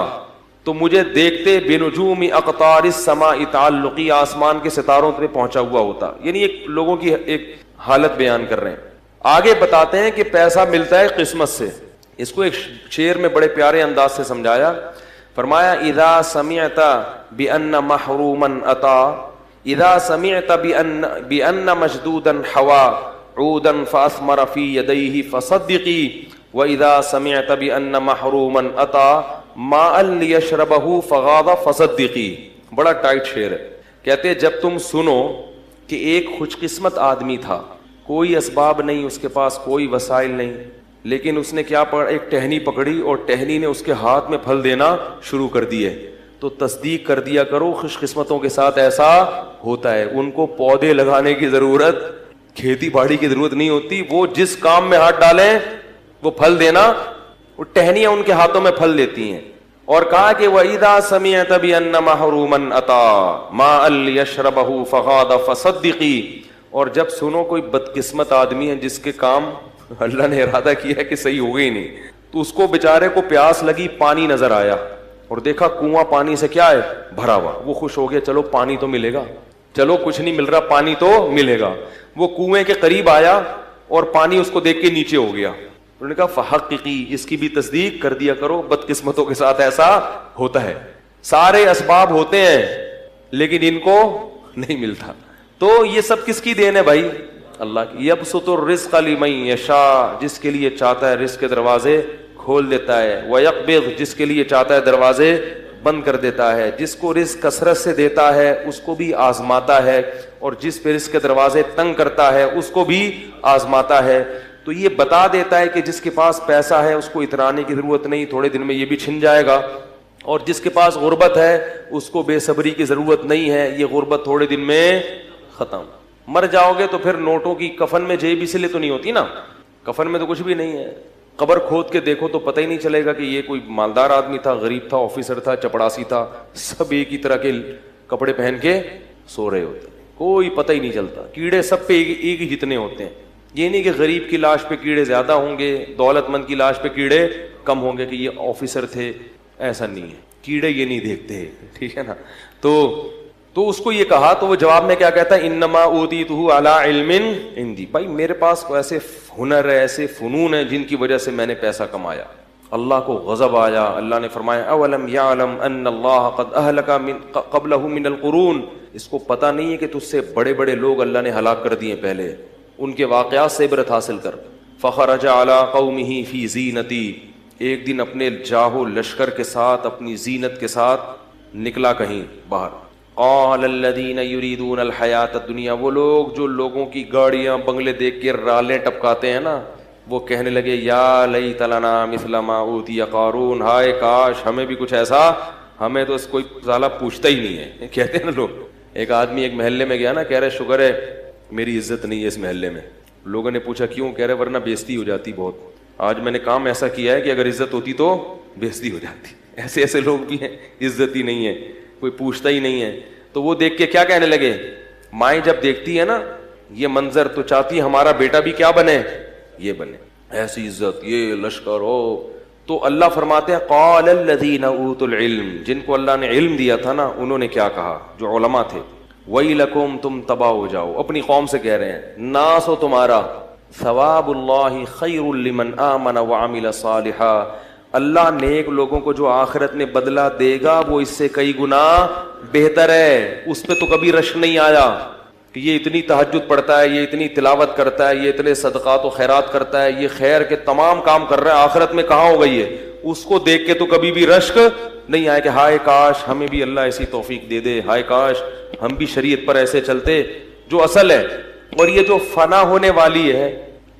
Speaker 2: تو مجھے دیکھتے بنجوم اقطار السماء تعلقی, آسمان کے ستاروں پہ پہنچا ہوا ہوتا. یعنی ایک لوگوں کی ایک حالت بیان کر رہے ہیں. آگے بتاتے ہیں کہ پیسہ ملتا ہے قسمت سے. اس کو ایک شعر میں بڑے پیارے انداز سے سمجھایا. فرمایا اذا سمعت بان محروما اتا, اذا سمعت بان مشدودا حوا عودا فاثمر في يديه فصدقي واذا سمعت بان محروما اتا ماء ليشربه فغاض فصدقي. بڑا ٹائٹ شعر ہے. کہتے جب تم سنو کہ ایک خوش قسمت آدمی تھا, کوئی اسباب نہیں اس کے پاس, کوئی وسائل نہیں, لیکن اس نے کیا پکڑا, ایک ٹہنی پکڑی اور ٹہنی نے اس کے ہاتھ میں پھل دینا شروع کر دیے, تو تصدیق کر دیا کرو خوش قسمتوں کے ساتھ ایسا ہوتا ہے. ان کو پودے لگانے کی ضرورت, کھیتی باڑی کی ضرورت نہیں ہوتی, وہ جس کام میں ہاتھ ڈالیں وہ پھل دینا, وہ ٹہنیاں ان کے ہاتھوں میں پھل دیتی ہیں. اور کہا کہ وَإِذَا سَمِعْتَ بِأَنَّ مَحْرُومًا أَتَى مَاءً لِيَشْرَبَهُ فَغَادَ فَصَدِّقِي، اور جب سنو کوئی بدقسمت آدمی ہے جس کے کام اللہ نے ارادہ کیا ہے کہ صحیح ہو گئی نہیں، تو اس کو بیچارے کو پیاس لگی، پانی نظر آیا اور دیکھا کنواں پانی سے کیا ہے بھرا ہوا، وہ خوش ہو گیا، چلو پانی تو ملے گا، چلو کچھ نہیں مل رہا پانی تو ملے گا۔ وہ کنویں کے قریب آیا اور پانی اس کو دیکھ کے نیچے ہو گیا، انہوں نے کہا فحققی، اس کی بھی تصدیق کر دیا کرو، بدقسمتوں کے ساتھ ایسا ہوتا ہے، سارے اسباب ہوتے ہیں لیکن ان کو نہیں ملتا۔ تو یہ سب کس کی دین ہے بھائی؟ اللہ کی۔ یبسط الرزق لمن یشاء، جس کے لیے چاہتا ہے رزق کے دروازے کھول دیتا ہے، ویقبض، جس کے لیے چاہتا ہے دروازے بند کر دیتا ہے، جس کو رزق کثرت سے دیتا ہے اس کو بھی آزماتا ہے، اور جس پہ رزق کے دروازے تنگ کرتا ہے اس کو بھی آزماتا ہے۔ تو یہ بتا دیتا ہے کہ جس کے پاس پیسہ ہے اس کو اترانے کی ضرورت نہیں، تھوڑے دن میں یہ بھی چھن جائے گا، اور جس کے پاس غربت ہے اس کو بے صبری کی ضرورت نہیں ہے، یہ غربت تھوڑے دن میں ختم۔ مر جاؤ گے تو پھر نوٹوں کی کفن میں جیب اس لیے تو نہیں ہوتی نا، کفن میں تو کچھ بھی نہیں ہے، قبر کھود کے دیکھو تو پتہ ہی نہیں چلے گا کہ یہ کوئی مالدار آدمی تھا، غریب تھا، آفیسر تھا، چپڑاسی تھا، سب ایک ہی طرح کے کپڑے پہن کے سو رہے ہوتے ہیں، کوئی پتہ ہی نہیں چلتا، کیڑے سب پہ ایک ہی جتنے ہوتے ہیں۔ یہ نہیں کہ غریب کی لاش پہ کیڑے زیادہ ہوں گے، دولت مند کی لاش پہ کیڑے کم ہوں گے کہ یہ آفیسر تھے، ایسا نہیں ہے، کیڑے یہ نہیں دیکھتے، ٹھیک ہے نا۔ تو اس کو یہ کہا تو وہ جواب میں کیا کہتا ہے، انما اوتیتہ علی علم عندی، بھائی میرے پاس ایسے ہنر ہے، ایسے فنون ہیں جن کی وجہ سے میں نے پیسہ کمایا۔ اللہ کو غضب آیا، اللہ نے فرمایا اولم یعلم ان اللہ قد اہلک قبلہ من القرون، اس کو پتہ نہیں ہے کہ تجھ سے بڑے بڑے لوگ اللہ نے ہلاک کر دیے پہلے، ان کے واقعات سے عبرت حاصل کر۔ فخرج علی قومہ فی زینتی، ایک دن اپنے جاہو لشکر کے ساتھ، اپنی زینت کے ساتھ نکلا کہیں باہر۔ قال الذین یریدون الحیات الدنیا، وہ لوگ جو لوگوں کی گاڑیاں بنگلے دیکھ کے رالیں ٹپکاتے ہیں نا، وہ کہنے لگے یا لیت لنا مثل ما اوتی قارون، ہائے کاش ہمیں بھی کچھ ایسا، ہمیں تو اس کوئی سالہ پوچھتا ہی نہیں ہے، کہتے ہیں نا لوگ۔ ایک آدمی ایک محلے میں گیا نا، کہہ رہے شکر ہے میری عزت نہیں ہے اس محلے میں۔ لوگوں نے پوچھا کیوں؟ کہہ رہے ورنہ بےزتی ہو جاتی بہت، آج میں نے کام ایسا کیا ہے کہ اگر عزت ہوتی تو بےزتی ہو جاتی۔ ایسے ایسے لوگ بھی ہیں، عزت ہی نہیں ہے، کوئی پوچھتا ہی نہیں ہے۔ تو وہ دیکھ کے کیا کہنے لگے، مائیں جب دیکھتی ہے نا یہ منظر تو چاہتی ہے ہمارا بیٹا بھی کیا بنے، یہ بنے، ایسی عزت، یہ لشکر ہو۔ تو اللہ فرماتے ہیں قال الذین اوتوا العلم، جن کو اللہ نے علم دیا تھا نا، انہوں نے کیا کہا، جو علماء تھے، ویلکم، تم تباہ ہو جاؤ، اپنی قوم سے کہہ رہے ہیں، ناس ہو تمہارا، ثواب اللہ خیر لمن آمن وعمل صالحا، اللہ نیک لوگوں کو جو آخرت میں بدلہ دے گا وہ اس سے کئی گنا بہتر ہے۔ اس پہ تو کبھی رشک نہیں آیا کہ یہ اتنی تہجد پڑھتا ہے، یہ اتنی تلاوت کرتا ہے، یہ اتنے صدقات و خیرات کرتا ہے، یہ خیر کے تمام کام کر رہا ہے، آخرت میں کہاں ہو گئی ہے، اس کو دیکھ کے تو کبھی بھی رشک نہیں آئے کہ ہائے کاش ہمیں بھی اللہ ایسی توفیق دے دے، ہائے کاش ہم بھی شریعت پر ایسے چلتے۔ جو اصل ہے، اور یہ جو فنا ہونے والی ہے،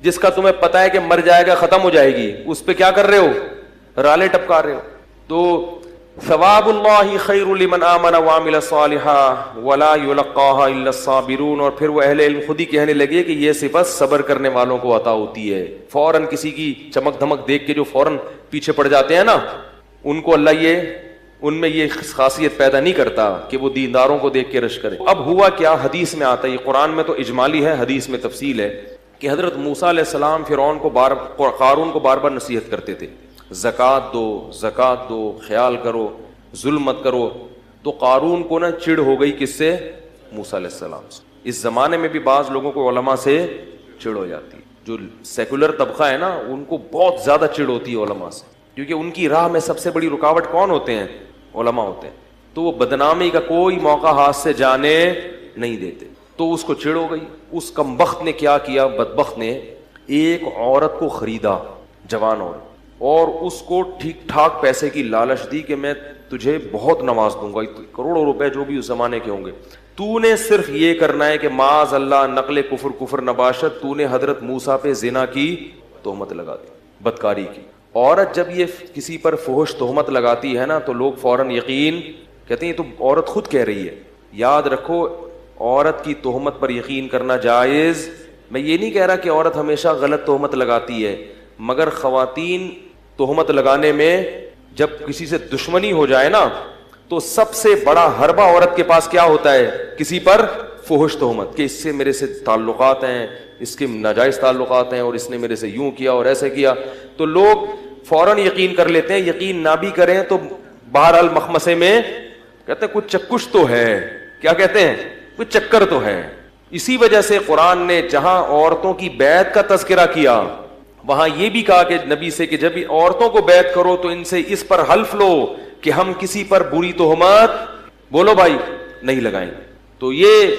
Speaker 2: جس کا تمہیں پتہ ہے کہ مر جائے گا، ختم ہو جائے گی، اس پہ کیا کر رہے ہو، رالے ٹپکا رہے ہو۔ تو ثواب اللہ خیر لمن آمن وعمل صالحا ولا یلقاها الا الصابرون، اور پھر وہ اہل علم خود ہی کہنے لگے کہ یہ صفت صبر کرنے والوں کو عطا ہوتی ہے۔ فوراً کسی کی چمک دھمک دیکھ کے جو فوراً پیچھے پڑ جاتے ہیں نا، ان کو اللہ ان میں یہ خاصیت پیدا نہیں کرتا کہ وہ دینداروں کو دیکھ کے رش کرے۔ اب ہوا کیا، حدیث میں آتا ہے، قرآن میں تو اجمالی ہے، حدیث میں تفصیل ہے، کہ حضرت موسیٰ علیہ السلام فرعون کو قارون کو بار بار نصیحت کرتے تھے، زکوٰۃ دو، زکوٰۃ دو، خیال کرو، ظلم مت کرو۔ تو قارون کو نا چڑ ہو گئی کس سے، موسیٰ علیہ السلام سے۔ اس زمانے میں بھی بعض لوگوں کو علماء سے چڑ ہو جاتی ہے، جو سیکولر طبقہ ہے نا ان کو بہت زیادہ چڑ ہوتی ہے علماء سے، کیونکہ ان کی راہ میں سب سے بڑی رکاوٹ کون ہوتے ہیں، علماء ہوتے ہیں۔ تو وہ بدنامی کا کوئی موقع ہاتھ سے جانے نہیں دیتے۔ تو اس کو چڑ ہو گئی، اس کمبخت نے کیا کیا، بدبخت نے ایک عورت کو خریدا، جوان عورت، اور اس کو ٹھیک ٹھاک پیسے کی لالچ دی کہ میں تجھے بہت نواز دوں گا، کروڑوں روپے جو بھی اس زمانے کے ہوں گے، تو نے صرف یہ کرنا ہے کہ معاذ اللہ نقل کفر نباشت، تو نے حضرت موسیٰ پہ زنا کی تہمت لگا دی، بدکاری کی۔ عورت جب یہ کسی پر فحش تہمت لگاتی ہے نا تو لوگ فوراً یقین کہتے ہیں یہ تو عورت خود کہہ رہی ہے۔ یاد رکھو عورت کی تہمت پر یقین کرنا جائز، میں یہ نہیں کہہ رہا کہ عورت ہمیشہ غلط تہمت لگاتی ہے، مگر خواتین تہمت لگانے میں جب کسی سے دشمنی ہو جائے نا تو سب سے بڑا حربہ عورت کے پاس کیا ہوتا ہے؟ کسی پر فحش تہمت، کہ اس سے میرے سے تعلقات ہیں، اس کے ناجائز تعلقات ہیں، اور اس نے میرے سے یوں کیا اور ایسے کیا. تو لوگ فوراً یقین کر لیتے ہیں. یقین نہ بھی کریں تو بہرحال مخمسے میں کہتے ہیں کچھ چکش تو ہے. کیا کہتے ہیں؟ کچھ چکر تو ہے. اسی وجہ سے قرآن نے جہاں عورتوں کی بیعت کا تذکرہ کیا وہاں یہ بھی کہا کہ نبی سے کہ جب عورتوں کو بیعت کرو تو ان سے اس پر حلف لو کہ ہم کسی پر بری تہمت بولو بھائی نہیں لگائیں گے. تو یہ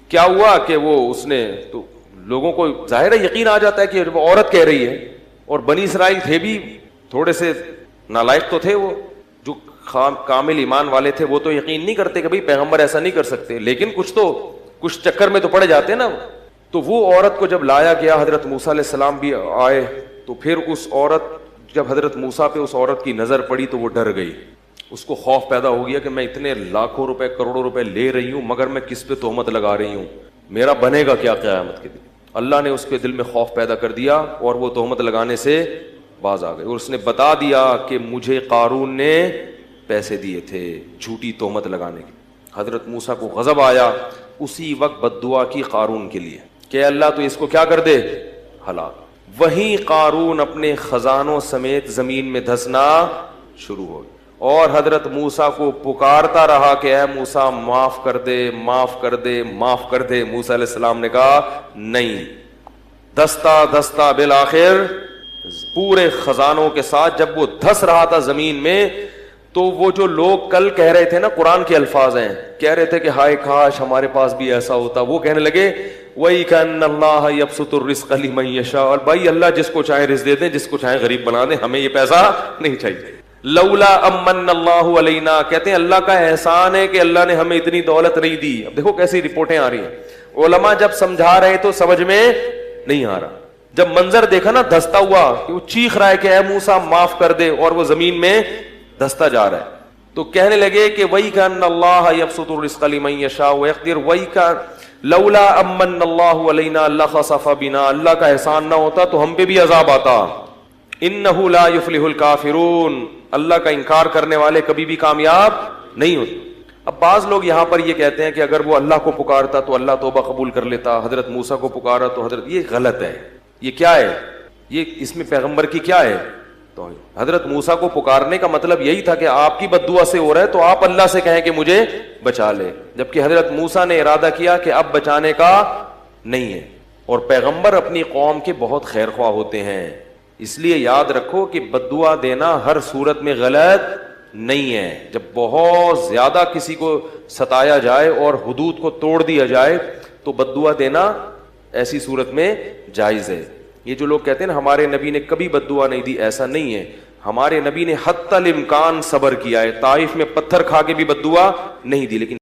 Speaker 2: کیا ہوا کہ وہ اس نے تو لوگوں کو ظاہر ہے یقین آ جاتا ہے کہ وہ عورت کہہ رہی ہے. اور بنی اسرائیل تھے بھی تھوڑے سے نالائق تو تھے، وہ جو کامل ایمان والے تھے وہ تو یقین نہیں کرتے کہ بھئی پیغمبر ایسا نہیں کر سکتے، لیکن کچھ چکر میں تو پڑے جاتے نا. تو وہ عورت کو جب لایا گیا، حضرت موسیٰ علیہ السلام بھی آئے، تو پھر اس عورت جب حضرت موسیٰ پہ اس عورت کی نظر پڑی تو وہ ڈر گئی. اس کو خوف پیدا ہو گیا کہ میں اتنے لاکھوں روپے کروڑوں روپے لے رہی ہوں مگر میں کس پہ تہمت لگا رہی ہوں، میرا بنے گا کیا قیامت کے دن. اللہ نے اس کے دل میں خوف پیدا کر دیا اور وہ تہمت لگانے سے باز آ گئے. اور اس نے بتا دیا کہ مجھے قارون نے پیسے دیے تھے جھوٹی تہمت لگانے کے. حضرت موسیٰ کو غضب آیا، اسی وقت بد دعا کی قارون کے لیے کہ اللہ تو اس کو کیا کر دے، ہلاک. وہیں قارون اپنے خزانوں سمیت زمین میں دھسنا شروع ہو گیا اور حضرت موسیٰ کو پکارتا رہا کہ اے موسیٰ معاف کر دے، معاف کر دے، معاف کر دے. موسیٰ علیہ السلام نے کہا نہیں. دھستا دھستا بالآخر پورے خزانوں کے ساتھ جب وہ دھس رہا تھا زمین میں تو وہ جو لوگ کل کہہ رہے تھے نا، قرآن کے الفاظ ہیں، کہہ رہے تھے کہ ہائے کاش ہمارے پاس بھی ایسا ہوتا، وہ کہنے لگے وہی کَأَنَّ اللَّهَ يَبْسُطُ الرِّزْقَ لِمَن يَشَاءُ. اور بھائی اللہ جس کو چاہے رزق دے دیں، جس کو چاہے غریب بنا دیں، ہمیں یہ پیسہ نہیں چاہیے. لولا امن اللہ علینا، کہتے ہیں اللہ کا احسان ہے کہ اللہ نے ہمیں اتنی دولت نہیں دی. اب دیکھو کیسی رپورٹیں آ رہی ہیں. علماء جب سمجھا رہے تو سمجھ میں نہیں آ رہا. جب منظر دیکھا نا دھستا ہوا کہ وہ چیخ رہا ہے کہ اے موسیٰ معاف کر دے، اور وہ زمین میں دھستا جا رہا ہے، تو کہنے لگے کہ وہی کَأَنَّ اللَّهَ يَبْسُطُ الرِّزْقَ لِمَن يَشَاءُ وَيَقْدِرُ وہی کا لولا امن اللہ علینا لخسف بنا، اللہ کا احسان نہ ہوتا تو ہم پہ بھی عذاب آتا. انہ لا یفلح الکافرون، اللہ کا انکار کرنے والے کبھی بھی کامیاب نہیں ہوتے. اب بعض لوگ یہاں پر یہ کہتے ہیں کہ اگر وہ اللہ کو پکارتا تو اللہ توبہ قبول کر لیتا، حضرت موسیٰ کو پکارا تو حضرت، یہ غلط ہے. یہ کیا ہے؟ یہ اس میں پیغمبر کی کیا ہے؟ تو حضرت موسیٰ کو پکارنے کا مطلب یہی تھا کہ آپ کی بد دعا سے ہو رہا ہے تو آپ اللہ سے کہیں کہ مجھے بچا لے، جبکہ حضرت موسیٰ نے ارادہ کیا کہ اب بچانے کا نہیں ہے. اور پیغمبر اپنی قوم کے بہت خیر خواہ ہوتے ہیں، اس لیے یاد رکھو کہ بد دعا دینا ہر صورت میں غلط نہیں ہے. جب بہت زیادہ کسی کو ستایا جائے اور حدود کو توڑ دیا جائے تو بد دعا دینا ایسی صورت میں جائز ہے. یہ جو لوگ کہتے ہیں نا ہمارے نبی نے کبھی بد دعا نہیں دی، ایسا نہیں ہے. ہمارے نبی نے حتی الامکان صبر کیا ہے، طائف میں پتھر کھا کے بھی بد دعا نہیں دی، لیکن